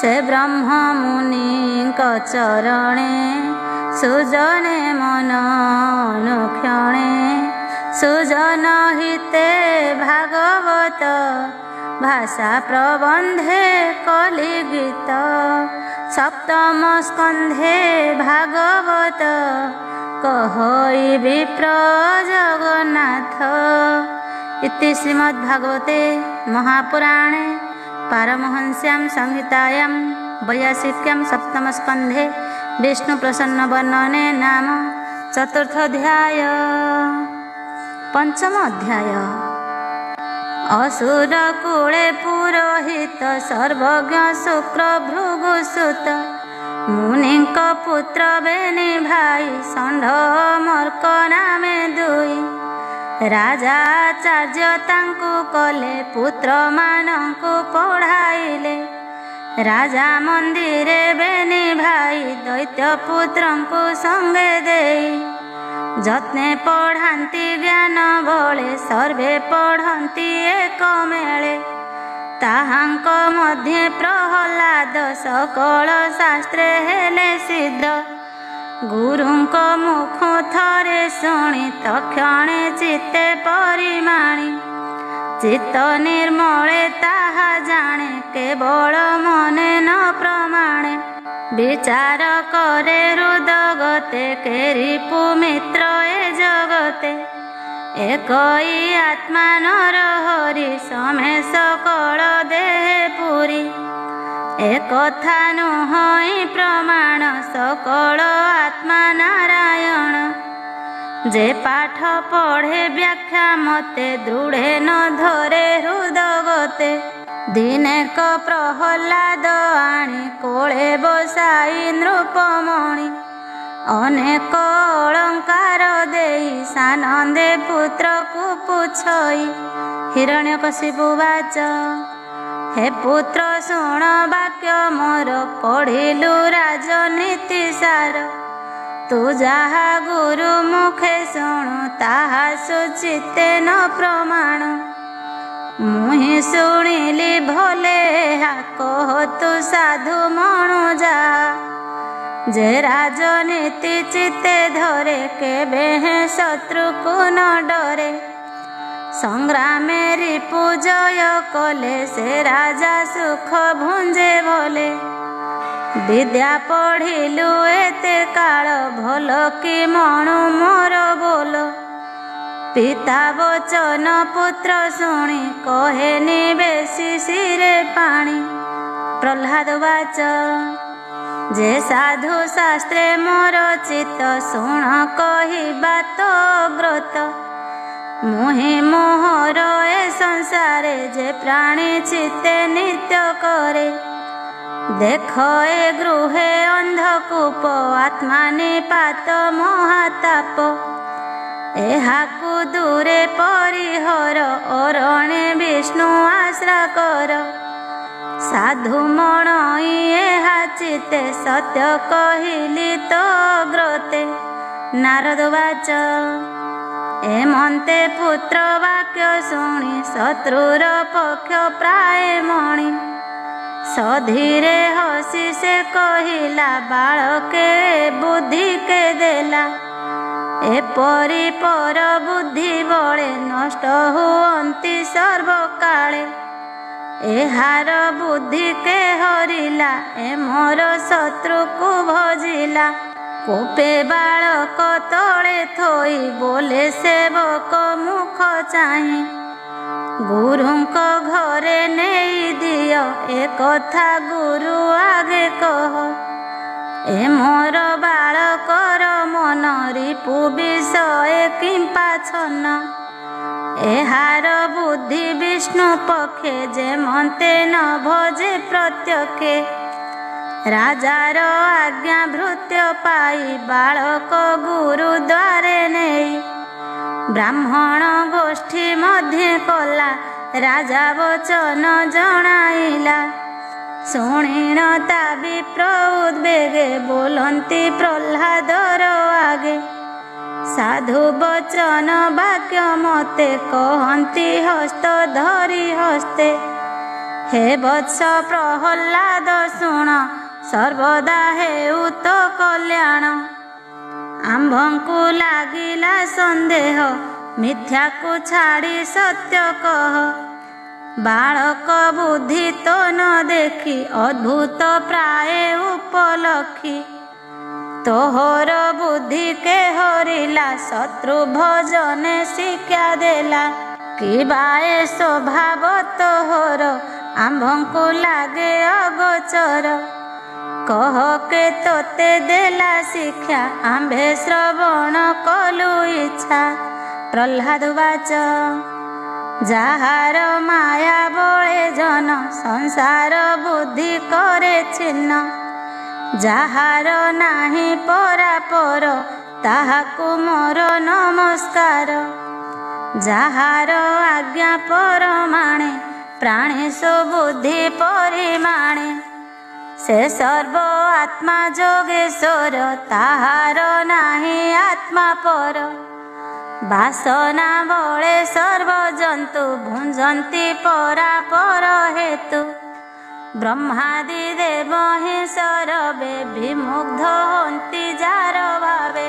से ब्रह्म मुनि चरणे सुजने मन अनुक्षणे सुजन हिते भागवत भाषा प्रबंधे कलि गीत सप्तम स्कंधे भागवत कहई विप्र जगन्नाथ इति श्रीमद्भागवते महापुराणे पारमहंस्यां संहितायां 82 सप्तमस्कन्धे विष्णुप्रसन्नवर्णने नाम चतुर्थोऽध्याय। पंचम अध्याय असुर कूले पुरोहित सर्वज्ञ शुक्र भृगुसुत मुनिक पुत्र बेनी भाई षण्ढ मर्क नामे दुई राजाचार्य तांकु कले पुत्र मानंकु पढ़ाइले राजा मंदिरे बेनी भाई दैत्य पुत्रंकु संगे देई जत्ने पढ़ांती ज्ञान बळे सर्वे पढ़ंती एक मेळे ताहांक मध्ये प्रहलाद सकल शास्त्रे हेले सिद्ध गुरुंक मुख थरे शुणी तक्षणे चित्ते परिमाणी चित्त निर्मले ताहा जाने केवल मने न प्रमाणे विचार करे हृदगते केरिपु मित्र ए जगते एकई आत्मा नर हरि समे सकल देहे पुरी एकथा नुहई प्रमाण सकल आत्मा नारायण जे पाठ पढ़े व्याख्या मते दृढ़े न धरे हृदगते दिनेक प्रहलाद आणी कोळे बसाई नृपमणि अनेक अलंकार देई सानंदे पुत्र को पुछई हिरण्यकशिपु उवाच हे पुत्र शुण वाक्य मोर पढ़िलु राजनीति सार तू जहा गुरु मुखे शुणु ताहा सुचिते न प्रमाण मुहि शुणिली भले हा कह तू साधु मणु जा ଯେ ରାଜନୀତି ଚିତେ ଧରେ କେବେ ହେଁ ଶତ୍ରୁକୁ ନ ଡରେ। ସଂଗ୍ରାମେ ରିପୁ ଜୟ କଲେ ସେ ରାଜା ସୁଖ ଭୁଞ୍ଜେ ଭଲେ। ବିଦ୍ୟା ପଢ଼ିଲୁ ଏତେ କାଳ ଭଲ କି ମଣୁ ମୋର ବୋଲ। ପିତା ବଚନ ପୁତ୍ର ଶୁଣି କହେନି ବେଶୀ ଶିରେ ପାଣି। ପ୍ରହ୍ଲାଦ ବାଚ ଯେ ସାଧୁ ଶାସ୍ତ୍ରେ ମୋର ଚିତ୍ତ ଶୁଣ କହିବା ତ ବ୍ରତ। ମୁହିଁ ମୋହର ଏ ସଂସାରେ ଯେ ପ୍ରାଣୀ ଚିତ୍ତେ ନିତ୍ୟ କରେ। ଦେଖ ଏ ଗୃହେ ଅନ୍ଧକୂପ ଆତ୍ମା ନିପାତ ମହାତାପ। ଏହାକୁ ଦୂରେ ପରିହର ଅରଣେ ବିଷ୍ଣୁ ଆଶ୍ରା କର। ସାଧୁ ମଣଇ ଏହା ଚିତେ ସତ୍ୟ କହିଲି ତ ଗ୍ରତେ। ନାରଦ ବାଚ ଏମନ୍ତେ ପୁତ୍ର ବାକ୍ୟ ଶୁଣି ଶତ୍ରୁର ପକ୍ଷ ପ୍ରାୟ ମଣି। ସଧୀରେ ହସି ସେ କହିଲା ବାଳକେ ବୁଦ୍ଧି କେ ଦେଲା। ଏପରି ପର ବୁଦ୍ଧି ବଳେ ନଷ୍ଟ ହୁଅନ୍ତି ସର୍ବକାଳେ। ଏହାର ବୁଦ୍ଧି କେ ହରିଲା ଏ ମୋର ଶତ୍ରୁକୁ ଭଜିଲା। କୋପେ ବାଳକ ତଳେ ଥୋଇ ବୋଲେ ସେବକ ମୁଖ ଚାହିଁ। ଗୁରୁଙ୍କ ଘରେ ନେଇ ଦିଅ ଏ କଥା ଗୁରୁ ଆଗେ କହ। ଏ ମୋର ବାଳକର ମନ ରିପୁ ବିଷୟ କିମ୍ପାଚ୍ଛନ୍ନ। ଏହାର ବୁଦ୍ଧି ବିଷ୍ଣୁ ପକ୍ଷେ ଯେମନ୍ତେ ନ ଭଜେ ପ୍ରତ୍ୟକ୍ଷେ। ରାଜାର ଆଜ୍ଞା ଭୃତ୍ୟ ପାଇ ବାଳକ ଗୁରୁ ଦ୍ୱାରେ ନେଇ। ବ୍ରାହ୍ମଣ ଗୋଷ୍ଠୀ ମଧ୍ୟ କଲା ରାଜା ବଚନ ଜଣାଇଲା। ଶୁଣିଣ ତା ବିପ୍ର ଉଦ୍ବେଗେ ବୋଲନ୍ତି ପ୍ରହ୍ଲାଦର ଆଗେ। ସାଧୁ ବଚନ ବାକ୍ୟ ମତେ କହନ୍ତି ହସ୍ତ ଧରି ହସ୍ତେ। ହେ ବତ୍ସ ପ୍ରହ୍ଲାଦ ଶୁଣ ସର୍ବଦା ହେଉ ତ କଲ୍ୟାଣ। ଆମ୍ଭଙ୍କୁ ଲାଗିଲା ସନ୍ଦେହ ମିଥ୍ୟାକୁ ଛାଡ଼ି ସତ୍ୟ କହ। ବାଳକ ବୁଦ୍ଧି ତ ନ ଦେଖି ଅଦ୍ଭୁତ ପ୍ରାୟ ଉପଲକ୍ଷୀ। ତୋହର ବୁଦ୍ଧି କେ ହରିଲା ଶତ୍ରୁ ଭଜନେ ଶିକ୍ଷା ଦେଲା। କିବା ଏ ସ୍ୱଭାବ ତୋହର ଆମ୍ଭଙ୍କୁ ଲାଗେ ଅଗୋଚର। କହ କେ ତୋତେ ଦେଲା ଶିକ୍ଷା ଆମ୍ଭେ ଶ୍ରବଣ କଲୁ ଇଚ୍ଛା। ପ୍ରହ୍ଲାଦ ବାଚ ଯାହାର ମାୟା ବଳେ ଜନ ସଂସାର ବୁଦ୍ଧି କରେ ଛିନ୍ନ। ଯାହାର ନାହିଁ ପରାପର ତାହାକୁ ମୋର ନମସ୍କାର। ଯାହାର ଆଜ୍ଞା ପରମାଣେ ପ୍ରାଣୀ ସୁବୁଦ୍ଧି ପରିମାଣେ। ସେ ସର୍ବ ଆତ୍ମା ଯୋଗେଶ୍ୱର ତାହାର ନାହିଁ ଆତ୍ମା ପର। ବାସନା ବଳେ ସର୍ବଜନ୍ତୁ ଭୁଞ୍ଜନ୍ତି ପରାପର ହେତୁ। ବ୍ରହ୍ମାଦି ଦେବ ହିଁ ସରବେ ବିମୁଗ୍ଧ ହନ୍ତି ଯାର ଭାବେ।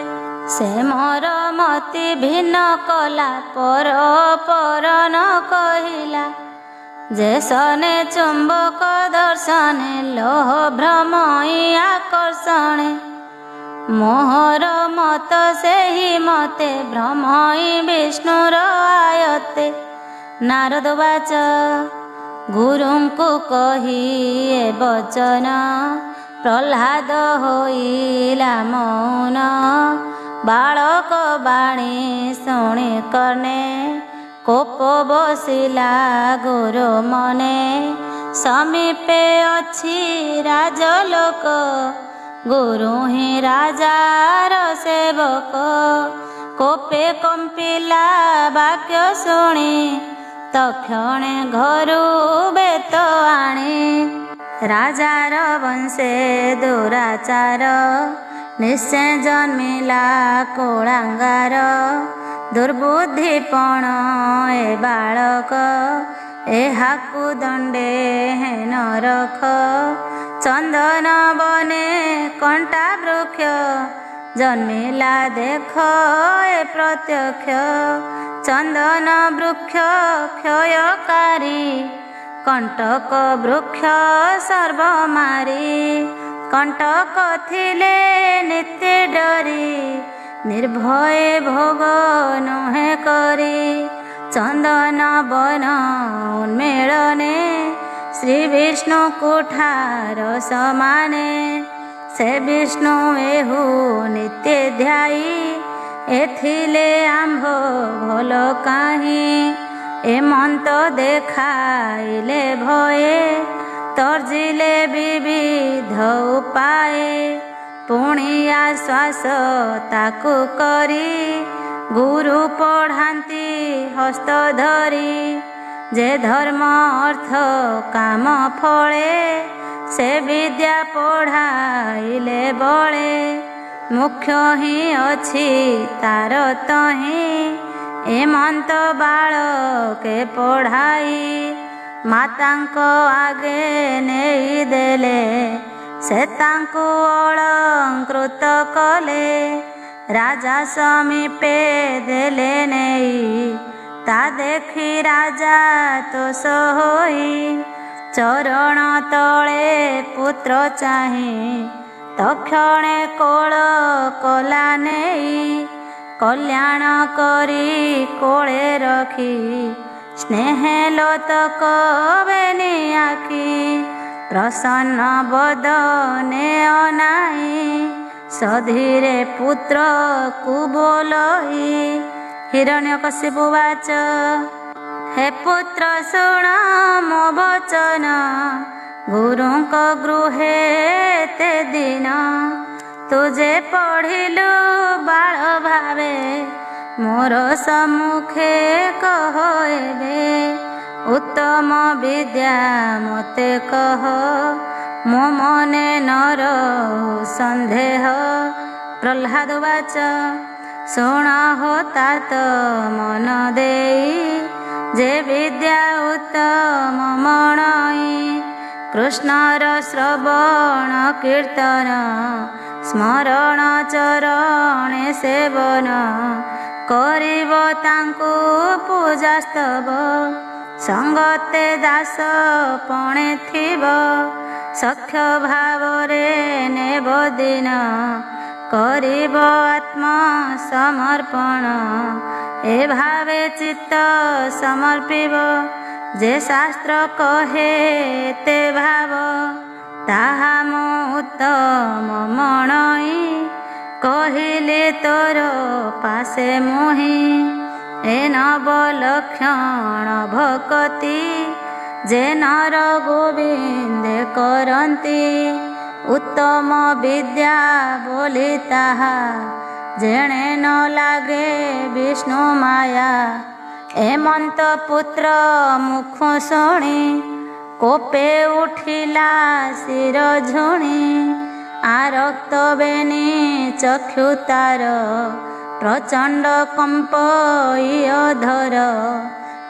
ସେ ମୋର ମତି ଭିନ୍ନ କଲା ପର ପର ନ କହିଲା। ଯେ ସନେ ଚୁମ୍ବକ ଦର୍ଶନେ ଲୋହ ଭ୍ରମଇ ଆକର୍ଷଣେ। ମୋହର ମତ ସେହି ମତେ ଭ୍ରମଇ ବିଷ୍ଣୁର ଆୟତେ। ନାରଦ ବାଚ ଗୁରୁଙ୍କୁ କହି ଏ ବଚନ ପ୍ରହ୍ଲାଦ ହୋଇଲା ମୌନ। ବାଳକ ବାଣୀ ଶୁଣି କର୍ଣ୍ଣେ କୋପ ବସିଲା ଗୁରୁ ମନେ। ସମୀପେ ଅଛି ରାଜଲୋକ ଗୁରୁ ହିଁ ରାଜାର ସେବକ। କୋପେ କମ୍ପିଲା ବାକ୍ୟ ଶୁଣି ତକ୍ଷଣେ ଘରୁ ବେତ ଆଣି। ରାଜାର ବଂଶେ ଦୁରାଚାର ନିଶ୍ଚୟ ଜନ୍ମିଲା କୁଳାଙ୍ଗାର। ଦୁର୍ବୁଦ୍ଧିପଣ ଏ ବାଳକ ଏହାକୁ ଦଣ୍ଡେ ହେନ ରଖ। ଚନ୍ଦନ ବନେ କଣ୍ଟା ବୃକ୍ଷ ଜନ୍ମିଲା ଦେଖ ଏ ପ୍ରତ୍ୟକ୍ଷ। ଚନ୍ଦନ ବୃକ୍ଷ କ୍ଷୟକାରୀ କଣ୍ଟକ ବୃକ୍ଷ ସର୍ବମାରୀ। କଣ୍ଟକ ଥିଲେ ନିତ୍ୟ ଡରି ନିର୍ଭୟ ଭୋଗ ନୁହେଁ କରି। ଚନ୍ଦନ ବନ ଉନ୍ମିଳନେ ଶ୍ରୀ ବିଷ୍ଣୁ କୁଠାର ସମାନେ। ସେ ବିଷ୍ଣୁ ଏହୁ ନିତ୍ୟ ଧ୍ୟାଇ ଏଥିଲେ ଆମ୍ଭ ଭଲ କାହିଁ। ଏମନ୍ତ ଦେଖାଇଲେ ଭଏ ତର୍ଜିଲେ ବିବିଧ ଉପାଏ। ପୁଣି ଆଶ୍ୱାସ ତାକୁ କରି ଗୁରୁ ପଢ଼ାନ୍ତି ହସ୍ତ ଧରି। ଯେ ଧର୍ମ ଅର୍ଥ କାମ ଫଳେ ସେ ବିଦ୍ୟା ପଢ଼ାଇଲେ ବଳେ। ମୁଖ୍ୟ ହିଁ ଅଛି ତାର ତହିଁ ଏମନ୍ତ ବାଳକେ ପଢ଼ାଇ। ମାତାଙ୍କ ଆଗେ ନେଇ ଦେଲେ ସେ ତାଙ୍କୁ ଅଳଙ୍କୃତ କଲେ। ରାଜା ସମୀପେ ଦେଲେ ନେଇ ତା ଦେଖି ରାଜା ତୋଷ ହୋଇ। ଚରଣ ତଳେ ପୁତ୍ର ଚାହିଁ ତକ୍ଷଣେ କୋଳ କଲା ନେଇ। କଲ୍ୟାଣ କରି କୋଳେ ରଖି ସ୍ନେହେ ଲୋତକ ବେନି ଆଖି। ପ୍ରସନ୍ନ ବଦନେ ଅନାଇ ସଧୀରେ ପୁତ୍ରକୁ ବୋଲଇ। ହିରଣ୍ୟକଶିପୁ ବାଚ ହେ ପୁତ୍ର ଶୁଣ ମୋ ବଚନ। ଗୁରୁଙ୍କ ଗୃହେ ଏତେ ଦିନ ତୁ ଯେ ପଢ଼ିଲୁ ବାଳ ଭାବେ। ମୋର ସମ୍ମୁଖେ କହ ଏବେ ଉତ୍ତମ ବିଦ୍ୟା ମୋତେ କହ। ମୋ ମନେ ନର ସନ୍ଦେହ। ପ୍ରହ୍ଲାଦ ବାଚ ଶୁଣ ହୋ तात ମନ ଦେଇ ଯେ ବିଦ୍ୟା ଉତ୍ତମ ମଣଇ। କୃଷ୍ଣର ଶ୍ରବଣ କୀର୍ତ୍ତନ ସ୍ମରଣ ଚରଣେ ସେବନ। କରିବ ତାଙ୍କୁ ପୂଜାସ୍ତବ ସଙ୍ଗତେ ଦାସ ପଣେ ଥିବ। ସଖ୍ୟ ଭାବରେ ନେବ ଦିନ କରିବ ଆତ୍ମ ସମର୍ପଣ। ଏ ଭାବେ ଚିତ୍ତ ସମର୍ପିବ ଯେ ଶାସ୍ତ୍ର କହେ ତେ ଭାବ। ତାହା ମୁଁ ଉତ୍ତମ ମଣଇ କହିଲେ ତୋର ପାଶେ ମୁହିଁ। ଏ ନବ ଲକ୍ଷଣ ଭକତି ଯେ ନର ଗୋବିନ୍ଦେ କରନ୍ତି। ଉତ୍ତମ ବିଦ୍ୟା ବୋଲି ତାହା ଯେଣେ ନ ଲାଗେ ବିଷ୍ଣୁ ମାୟା। ଏମନ୍ତ ପୁତ୍ର ମୁଖ ଶୁଣି କୋପେ ଉଠିଲା ଶିର ଝୁଣି। ଆରକ୍ତ ବେନି ଚକ୍ଷୁ ତାର ପ୍ରଚଣ୍ଡ କମ୍ପ ଇଅଧର।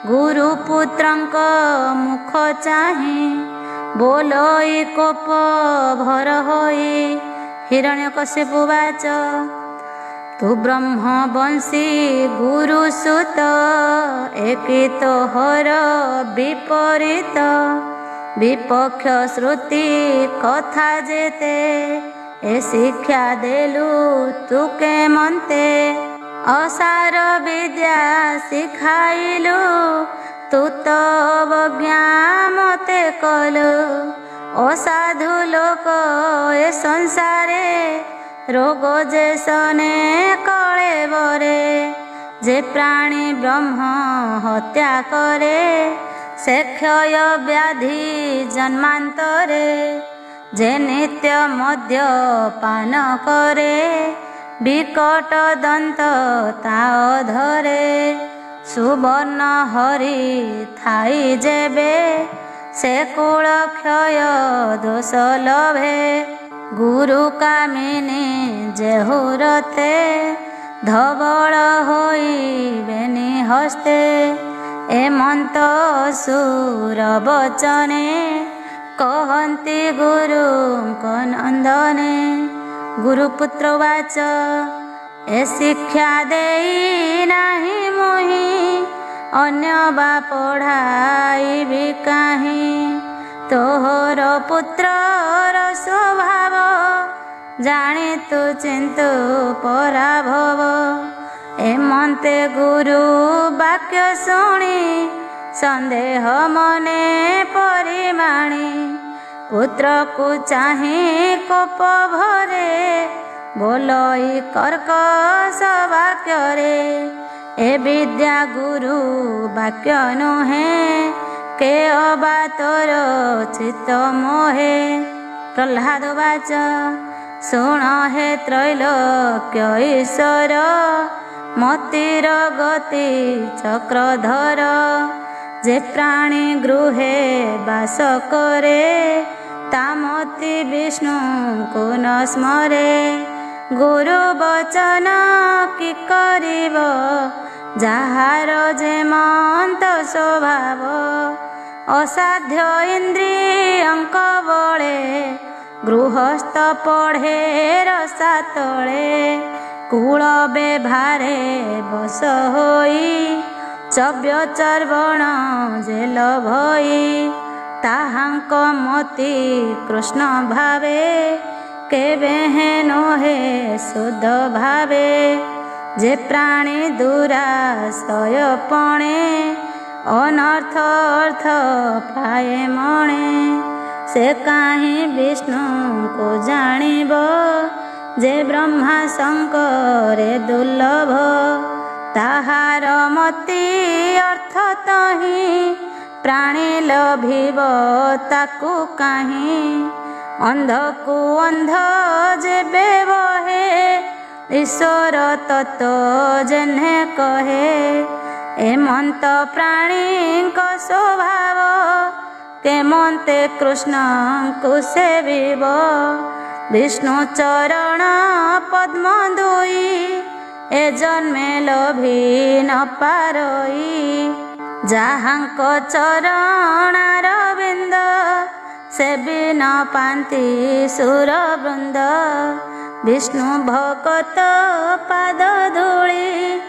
ଗୁରୁ ପୁତ୍ରଙ୍କ ମୁଖ ଚାହିଁ ବୋଲଇ କୋପ ଭର ହୋଇ। ହିରଣ୍ୟକଶିପୁ ବାଚ ତୁ ବ୍ରହ୍ମବଂଶୀ ଗୁରୁ ସୁତ ଏକିତ ହର ବିପରୀତ। ବିପକ୍ଷ ଶ୍ରୁତି କଥା ଯେତେ ଏ ଶିକ୍ଷା ଦେଲୁ ତୁ କେମନ୍ତେ। ଅସାର ବିଦ୍ୟା ଶିଖାଇଲୁ ତୁ ତ ଅବଜ୍ଞା ମତେ କଲୁ। ଅସାଧୁ ଲୋକ ଏ ସଂସାରେ ରୋଗ ଯେ ସନେ କଳେବରେ। ଯେ ପ୍ରାଣୀ ବ୍ରହ୍ମ ହତ୍ୟା କରେ ସେ କ୍ଷୟ ବ୍ୟାଧି ଜନ୍ମାନ୍ତରେ। ଯେ ନିତ୍ୟ ମଦ୍ୟ ପାନ କରେ ବିକଟ ଦନ୍ତ ତା ଅଧରେ। ସୁବର୍ଣ୍ଣ ହରି ଥାଇ ଯେବେ ସେ କୁଳ କ୍ଷୟ ଦୋଷ ଲଭେ। ଗୁରୁ କାମିନୀ ଯେହୁ ରଥେ ଧବଳ ହୋଇବେନି ହସ୍ତେ। ଏମନ୍ତ ସୁର ବଚନେ कहन्ति गुरुଙ୍କ नन्दने। गुरुपुत्र वाच ए शिक्षा देई नाही मुहि, अन्य बा पढ़ाइबि काहि। तोहर पुत्रर स्वभाव, जानी तु चिन्तु पराभव। एमन्ते गुरु वाक्य शुणी, सन्देह मने परिमाणी। पुत्र को चाहि कोप भरे, बोलई कर्कश वाक्यरे। ए विद्या गुरु वाक्य नुहे, के अबा तोर चित्त मोहे। प्रह्लाद वाच शुण हे त्रैलोक्य ईश्वर, मतिर गति चक्रधर। जे प्राणी गृहे बास करे, तामति विष्णु को न स्मरे। गुरु वचन कि करिब, जाहार जेमंत स्वभाव। असाध्य इंद्रियंक बळे, गृहस्थ पढ़े रसातळे। कूल बेभारे बस होई, चव्य चर्वण जेल भई। ताहांक मति कृष्ण भावे, केबे हेनो हे शुद्ध भावे। जे प्राणी दुराशय पणे, अनर्थ अर्थ पाए मणे। से काहि विष्णु को जानिब, जे ब्रह्मा शंकर दुर्लभ। ताहार मति अर्थ तहि, प्राणी लभिब ताकु काहि। अंध को अंध जेबे बहे, ईश्वर तत्व जेन्हे कहे। एमंत प्राणी को स्वभाव, केमंते कृष्ण को सेविब। विष्णु चरण पद्म दुई, ए जन्मे लभी न पारई। जाहांक चरणार बिंद, सेबी न पांति सुर वृंद। विष्णु भगत पाद धूଳି,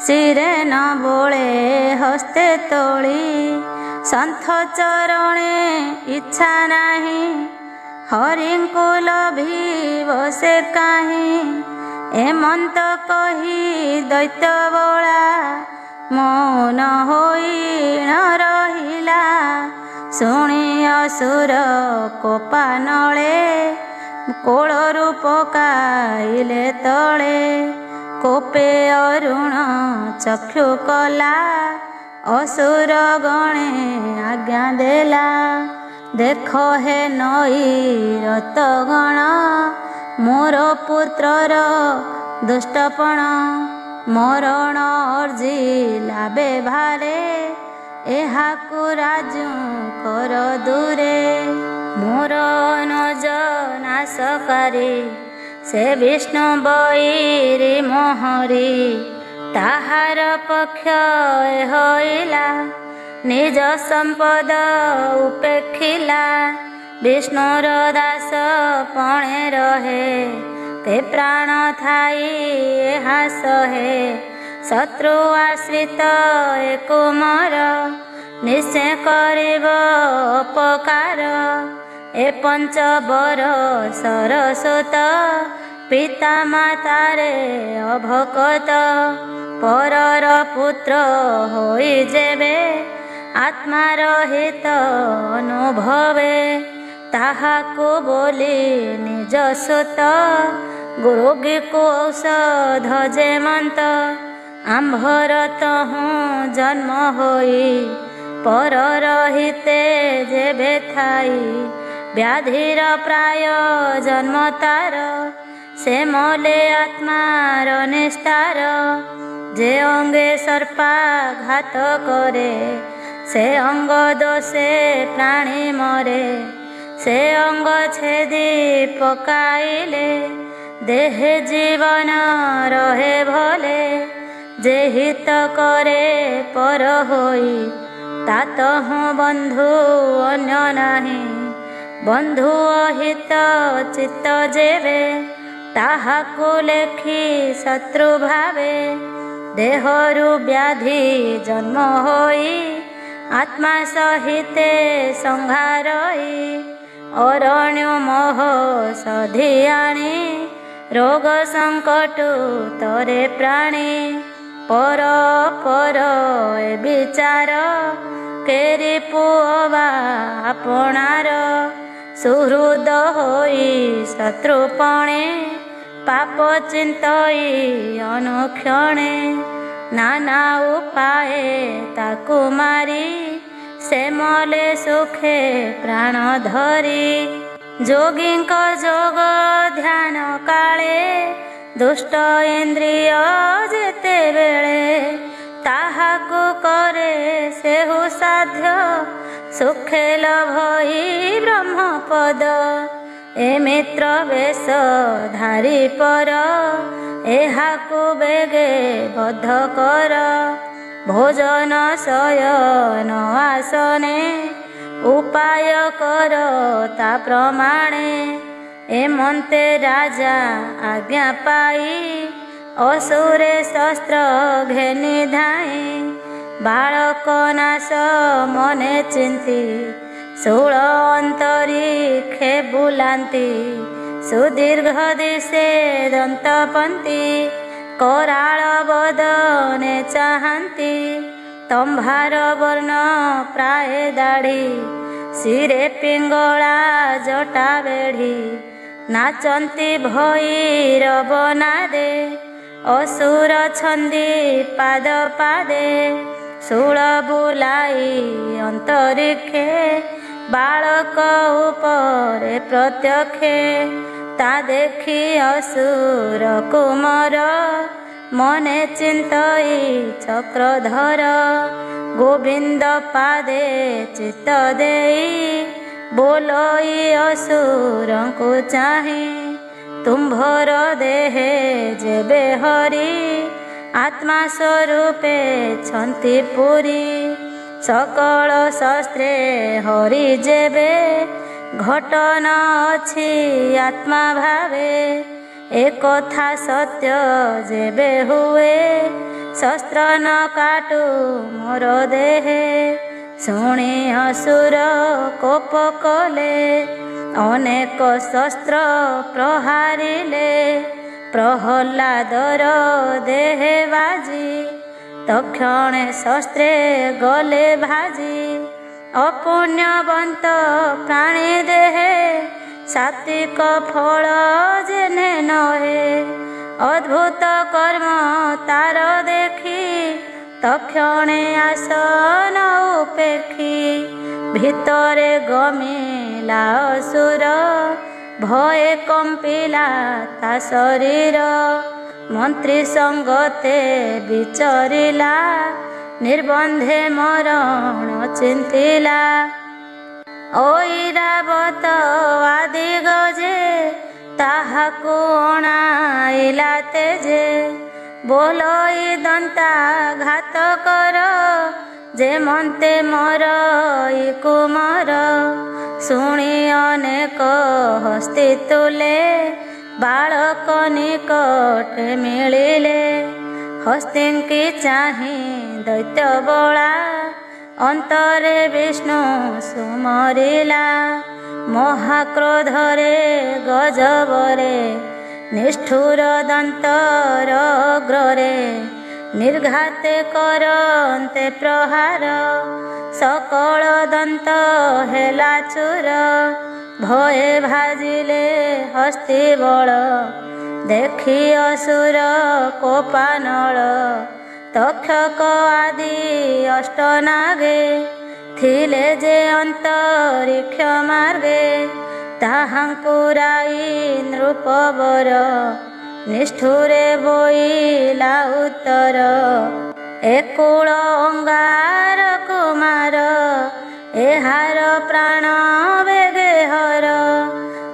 शिरे न बोले हस्ते तोଳି। संथ चरणे इच्छा नाही, हरिंकु लभिब से काहि। एमंत कही दैत्य बोला, मौन होई न रहिला। शुणी असुर कोपा नळे, कोळरू पकाइले तळे। कोपे अरुण चक्षु कला, असुर गणे आज्ञा देला। देख हे नई रत गण, मोर पुत्रर दुष्टपण। मरण अर्जिला बेभारे, एहाकु राजु कर दूरे। मोर नज नाशकारी, से विष्णु बैरी मोहरी। ताहार पक्ष होइला, निज संपद उपेक्षिला। विष्णुर दास पणे रहे, ते प्राण थाई एहा सहे। शत्रु आश्रित एको मर, निश्चय करिब उपकार। ए पंच बरसर सुत, पिता मातारे अभकत। परर पुत्र होई जेबे, आत्मार हित अनुभवे। ताहाकु बोली निज सुत, रोगी को औषध जेमंत। आंभर तहु जन्म होई, परर हिते जेबे थाई। व्याधिर प्राय जन्म तार, से मले आत्मार निस्तार। जे अंगे सर्पाघात करे, से अंग दोषे प्राणी मरे। से अंग छेदी पकाइले, देह जीवन रहे भले। जे हित करे पर होई, तातहु बंधु अन्य नाही। ବନ୍ଧୁ ଅହିତ ଚିତ୍ତ ଯେବେ ତାହାକୁ ଲେଖି ଶତ୍ରୁ ଭାବେ। ଦେହରୁ ବ୍ୟାଧି ଜନ୍ମ ହୋଇ ଆତ୍ମା ସହିତେ ସଂହାରଇ। ଅରଣ୍ୟ ମୋହ ସଧି ଆଣି ରୋଗ ସଙ୍କଟ ତରେ ପ୍ରାଣୀ। ପର ପର ଏ ବିଚାର କେରି ପୁଅ ବା ଆପଣାର। ସୁହୃଦ ହୋଇ ଶତ୍ରୁପଣେ ପାପ ଚିନ୍ତଇ ଅନୁକ୍ଷଣେ। ନାନା ଉପାଏ ତାକୁ ମାରି ସେ ମଲେ ସୁଖେ ପ୍ରାଣ ଧରି। ଯୋଗୀଙ୍କ ଯୋଗ ଧ୍ୟାନ କାଳେ ଦୁଷ୍ଟ ଇନ୍ଦ୍ରିୟ ଯେତେବେଳେ। ତାହାକୁ କରେ ସେହୁ ସାଧ୍ୟ ସୁଖେ ଲଭଇ ବ୍ରହ୍ମପଦ। ଏ ମିତ୍ର ବେଶ ଧାରି ପର ଏହାକୁ ବେଗେ ବଦ୍ଧ କର। ଭୋଜନ ଶୟନ ଆସନେ ଉପାୟ କର ତା ପ୍ରମାଣେ। ଏମନ୍ତେ ରାଜା ଆଜ୍ଞା ପାଇ ଅସୁରେ ଶସ୍ତ୍ର ଘେନି ଧାଇଁ। ବାଳକ ନାଶ ମନେ ଚିନ୍ତି ଷୋଳ ଅନ୍ତରୀକ୍ଷେ ବୁଲାନ୍ତି। ସୁଦୀର୍ଘ ଦିଶେ ଦନ୍ତପନ୍ତି କରାଳ ବଦନେ ଚାହାନ୍ତି। ତମ୍ଭାର ବର୍ଣ୍ଣ ପ୍ରାୟ ଦାଢ଼ି ଶିରେ ପିଙ୍ଗଳା ଜଟା ବେଢ଼ି। ନାଚନ୍ତି ଭୈରବ ନାଦେ ଅସୁର ଛନ୍ଦି ପାଦ ପାଦେ। ଶୂଳ ବୁଲାଇ ଅନ୍ତରୀକ୍ଷେ ବାଳକ ଉପରେ ପ୍ରତ୍ୟକ୍ଷେ। ତା ଦେଖି ଅସୁର କୁମର ମନେ ଚିନ୍ତଇ ଚକ୍ରଧର। ଗୋବିନ୍ଦ ପାଦେ ଚିତ୍ତ ଦେଇ ବୋଲଇ ଅସୁରଙ୍କୁ ଚାହିଁ। ତୁମ୍ଭର ଦେହେ ଯେବେ ହରି ଆତ୍ମା ସ୍ୱରୂପେ ଛନ୍ତି ପୁରୀ। ସକଳ ଶସ୍ତ୍ରେ ହରି ଯେବେ ଘଟନ ଅଛି ଆତ୍ମା ଭାବେ। ଏକଥା ସତ୍ୟ ଯେବେ ହୁଏ ଶସ୍ତ୍ର ନ କାଟୁ ମୋର ଦେହେ। ଶୁଣି ଅସୁର କୋପ କଲେ ଅନେକ ଶସ୍ତ୍ର ପ୍ରହାରିଲେ। ପ୍ରହ୍ଲାଦର ଦେହେ ବାଜି ତକ୍ଷଣେ ଶସ୍ତ୍ରେ ଗଲେ ଭାଜି। ଅପୁଣ୍ୟବନ୍ତ ପ୍ରାଣୀ ଦେହେ ସାତ୍ୱିକ ଫଳ ଯେନେ ନହେ। ଅଦ୍ଭୁତ କର୍ମ ତାର ଦେଖି ତକ୍ଷଣେ ଆସନ ଉପେକ୍ଷି। ଭିତରେ ଗମିଲା ଅସୁର ଭଏ କମ୍ପିଲା ତା ଶରୀର। ମନ୍ତ୍ରୀ ସଙ୍ଗତେ ବିଚରିଲା ନିର୍ବନ୍ଧେ ମରଣ ଚିନ୍ତିଲା। ଐରାବତ ଆଦି ଗଜେ ତାହାକୁ ଅଣାଇଲା ତେଜେ। ବୋଲଇ ଦନ୍ତା ଘାତ କର ଯେମନ୍ତେ ମରଇ କୁମର। ଶୁଣି ଅନେକ ହସ୍ତି ତୁଲେ ବାଳକ ନିକଟେ ମିଳିଲେ। ହସ୍ତିଙ୍କି ଚାହିଁ ଦୈତ୍ୟ ବଳା ଅନ୍ତରେ ବିଷ୍ଣୁ ସୁମରିଲା। ମହାକ୍ରୋଧରେ ଗଜବରେ ନିଷ୍ଠୁର ଦନ୍ତର ଅଗ୍ରରେ। ନିର୍ଘାତେ କରନ୍ତେ ପ୍ରହାର ସକଳ ଦନ୍ତ ହେଲା ଚୂର। ଭଏ ଭାଜିଲେ ହସ୍ତି ବଳ ଦେଖି ଅସୁର କୋପାନଳ। ତକ୍ଷକ ଆଦି ଅଷ୍ଟନାଗେ ଥିଲେ ଯେ ଅନ୍ତରୀକ୍ଷ ମାର୍ଗେ। ତାହାଙ୍କୁ ରାଇ ନୃପବର ନିଷ୍ଠୁରେ ବୋଇଲା ଉତ୍ତର। ଏକୁଳ ଅଙ୍ଗାର କୁମାର ଏହାର ପ୍ରାଣ ବେଗେ ହର।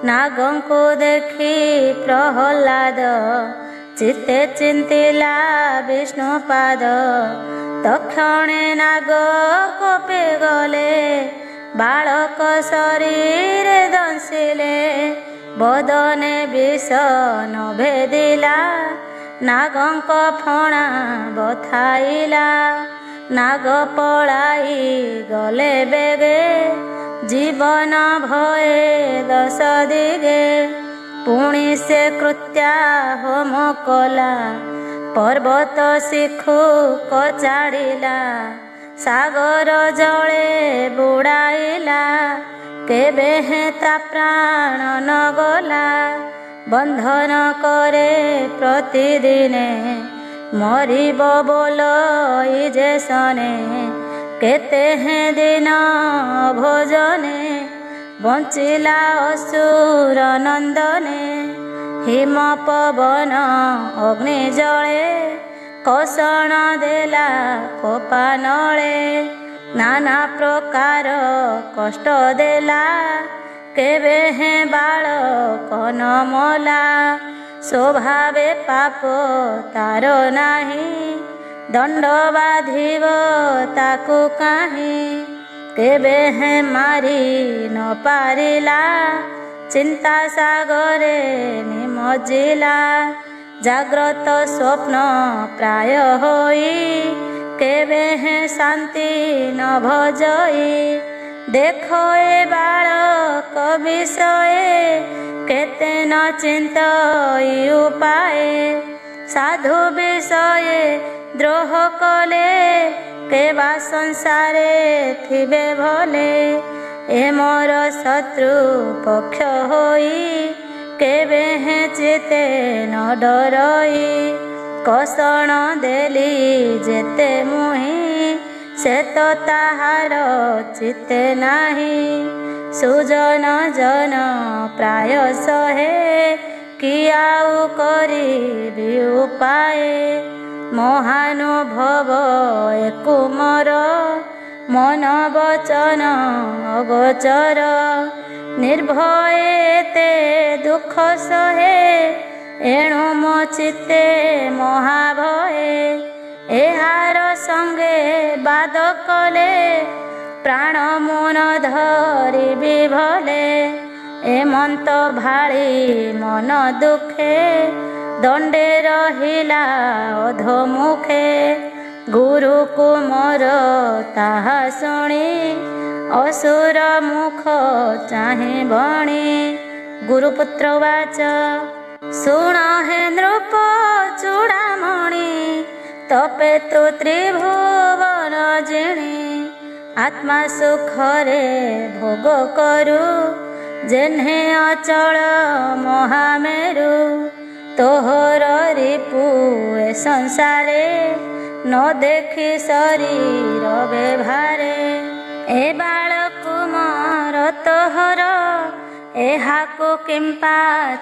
ନାଗଙ୍କୁ ଦେଖି ପ୍ରହ୍ଲାଦ ଚିତ୍ତେ ଚିନ୍ତିଲା ବିଷ୍ଣୁପାଦ। ତକ୍ଷଣେ ନାଗ କୋପେ ଗଲେ ବାଳକ ଶରୀରେ ଦଂଶିଲେ ବଦନେ ବିଷ ନ ଭେଦିଲା। ନାଗଙ୍କ ଫଣା ବଥାଇଲା ନାଗ ପଳାଇ ଗଲେ ବେଗେ। ଜୀବନ ଭଏ ଦଶ ଦିଗେ ପୁଣି ସେ କୃତ୍ୟା ହୋମ କଲା। ପର୍ବତ ଶିଖୁ କଚାଡ଼ିଲା ସାଗର ଜଳେ ବୁଡ଼ାଇଲା। କେବେ ତା ପ୍ରାଣ ନ ଗଲା ବନ୍ଧନ କରେ ପ୍ରତିଦିନେ। ମରିବ ବୋଲ ଯେ ସନେ କେତେ ଦିନ ଭୋଜନେ। ବଞ୍ଚିଲା ଅସୁର ନନ୍ଦନେ ହିମ ପବନ ଅଗ୍ନି ଜଳେ। କଷଣ ଦେଲା କୋପା ନଳେ ନାନା ପ୍ରକାର କଷ୍ଟ ଦେଲା। କେବେ ବାଳକ ନ ମଲା ସ୍ୱଭାବେ ପାପ ତାର ନାହିଁ। ଦଣ୍ଡ ବାଧିବ ତାକୁ କାହିଁ କେବେ ମାରି ନ ପାରିଲା। ଚିନ୍ତା ସାଗରେ ନିମଜ୍ଜିଲା ଜାଗ୍ରତ ସ୍ୱପ୍ନ ପ୍ରାୟ ହୋଇ। କେବେ ଶାନ୍ତି ନ ଭଜଇ ଦେଖ ଏ ବାଳକ ବିଷয়ে। କେତେ ନ ଚିନ୍ତଇ ଉପାଏ ସାଧୁ ବିଷये ଦ୍ରୋହ କଲେ। କେବା ସଂସାରେ ଥିବେ ଭଲେ ଏ ମୋର ଶତ୍ରୁ ପକ୍ଷ ହୋଇ। କେବେ ଚିତେ ନ ଡରଇ କଷଣ ଦେଲି ଯେତେ ମୁହିଁ। ସେ ତ ତାହାର ଚିତେ ନାହିଁ ସୁଜନ ଜନ ପ୍ରାୟ ଶହେ। କି ଆଉ କରିବି ଉପାଏ ମହାନୁଭବ ଏକୁ ମୋର। ମନ ବଚନ ଅଗୋଚର ନିର୍ଭୟ ଏତେ ଦୁଃଖ ସହେ। ଏଣୁ ମୋ ଚିତେ ମହାଭଏ ଏହାର ସଙ୍ଗେ ବାଦ କଲେ। ପ୍ରାଣ ମୁନ ଧରିବି ଭଲେ ଏମନ୍ତ ଭାଳି ମନ ଦୁଃଖେ। ଦଣ୍ଡେ ରହିଲା ଅଧୋମୁଖେ ଗୁରୁକୁ ମୋର ତାହା ଶୁଣି। ଅସୁର ମୁଖ ଚାହିଁ ବଣି ଗୁରୁପୁତ୍ର ବାଚ ଶୁଣ ହେ ନୃପ ଚୂଡ଼ାମଣି। ତପେ ତୁ ତ୍ରିଭୁବନ ଜିଣି ଆତ୍ମା ସୁଖରେ ଭୋଗ କରୁ। ଯେହ୍ନେ ଅଚଳ ମହାମେରୁ ତୋହର ରିପୁ ଏ ସଂସାରେ। ନ ଦେଖି ଶରୀର ବ୍ୟବହାରେ ଏ ବାଳକୁ ମୋର ତୋହର। ଏହାକୁ କିମ୍ପା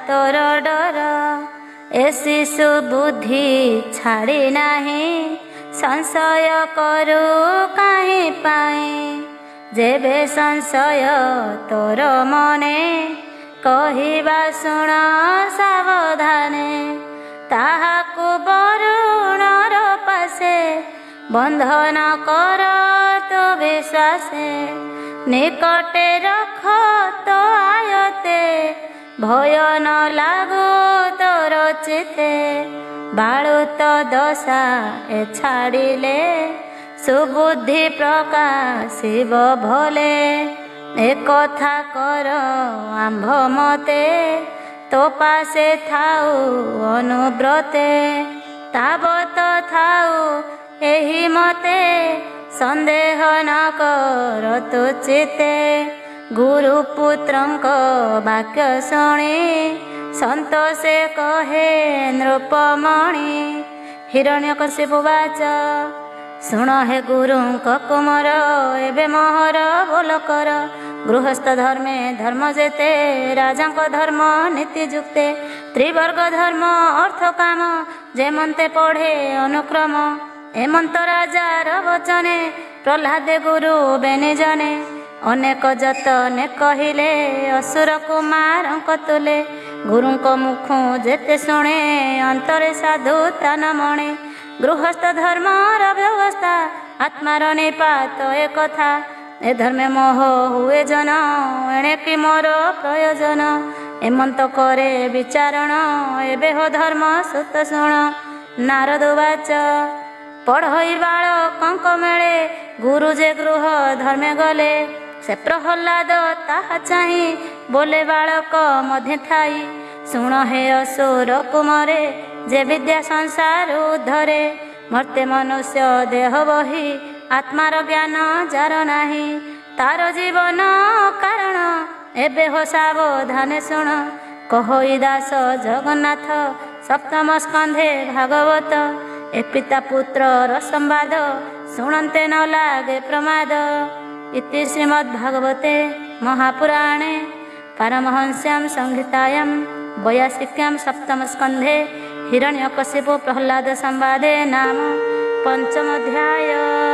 ତୋର ଡର ଏ ଶିଶୁ ବୁଦ୍ଧି ଛାଡ଼ି ନାହିଁ। ସଂଶୟ କରୁ କାହିଁ ପାଇଁ ଯେବେ ସଂଶୟ ତୋର ମନେ। କହିବା ଶୁଣ ସାବଧାନେ ତାହାକୁ ବରୁଣର ପାଶେ। ବନ୍ଧନ କର ତୋ ବିଶ୍ୱାସେ ନିକଟେ ରଖ ତୋ ଆୟତେ। ଭୟ ନ ଲାଗୁ ତୋର ଚିତେ ବାଳୁତ ଦଶା ଏ ଛାଡ଼ିଲେ। ସୁବୁଦ୍ଧି ପ୍ରକାଶିବ ଭଲେ ଏକଥା କର ଆମ୍ଭ ମତେ। ତୋ ପାଶେ ଥାଉ ଅନୁବ୍ରତେ ତାବତ ଥାଉ ଏହି ମତେ। ସନ୍ଦେହ ନ କର ତୁ ଚିତେ ଗୁରୁ ପୁତ୍ରଙ୍କ ବାକ୍ୟ ଶୁଣି। ସନ୍ତୋଷେ କହେ ନୃପମଣି ହିରଣ୍ୟକଶିପୁ ବାଚ ଶୁଣ ହେ ଗୁରୁଙ୍କ କୁମର। ଏବେ ମୋହର ବୋଲ କର ଗୃହସ୍ଥ ଧର୍ମେ ଧର୍ମ ଯେତେ। ରାଜାଙ୍କ ଧର୍ମ ନୀତି ଯୁକ୍ତେ ତ୍ରିବର୍ଗ ଧର୍ମ ଅର୍ଥ କାମ। ଯେମନ୍ତେ ପଢ଼େ ଅନୁକ୍ରମ ଏମନ୍ତ ରାଜାର ବଚନେ। ପ୍ରହ୍ଲାଦେ ଗୁରୁ ବେନି ଜନେ ଅନେକ ଯତନେ କହିଲେ। ଅସୁର କୁମାରଙ୍କ ତୁଲେ ଗୁରୁଙ୍କ ମୁଖୁ ଯେତେ ଶୁଣେ। ଅନ୍ତରେ ସାଧୁ ତାନ ମଣେ ଗୃହସ୍ଥ ଧର୍ମର ବ୍ୟବସ୍ଥା। ଆତ୍ମାର ନିପାତ ଏକଥା ଏ ଧର୍ମେ ମୋହ ହୁଏ ଜନ ଏଣେ କି ମୋର ପ୍ରୟୋଜନ ଏମନ୍ତ କରେ ବିଚାରଣ ଏବେ ହୋ ଧର୍ମ ସୁତ ଶୁଣ ନାରଦ ବାଚ ପଢ଼ଇ ବାଳକଙ୍କ ମେଳେ ଗୁରୁ ଯେ ଗୃହ ଧର୍ମେ ଗଲେ ସେ ପ୍ରହ୍ଲାଦ ତାହା ଚାହିଁ ବୋଲେ ବାଳକ ମଧ୍ୟ ଥାଇ ଶୁଣ ହେ ଅସୁର କୁମରେ ଯେ ବିଦ୍ୟା ସଂସାର ଉଦ୍ଧରେ ମର୍ତ୍ତେ ମନୁଷ୍ୟ ଦେହ ବହି ଆତ୍ମାର ଜ୍ଞାନ ଯାର ନାହିଁ ତାର ଜୀବନ କାରଣ ଏବେ ହୋ ସାବଧାନେ ଶୁଣ କହଇ ଦାସ ଜଗନ୍ନାଥ ସପ୍ତମ ସ୍କନ୍ଧେ ଭାଗବତ ଏ ପିତା ପୁତ୍ରର ସମ୍ବାଦ ଶୁଣନ୍ତେ ନ ଲାଗେ ପ୍ରମାଦ ଇତି ଶ୍ରୀମଦ୍ ଭାଗବତେ ମହାପୁରାଣେ ପାରମହଂସ୍ୟାଂ ସଂହିତାୟାଂ ବୟାସିକ୍ୟାଂ ସପ୍ତମ ସ୍କନ୍ଧେ ହିରଣ୍ୟକଶିପୁ ପ୍ରହ୍ଲାଦ ସମ୍ବାଦେ ନାମ ପଞ୍ଚମ ଅଧ୍ୟାୟ।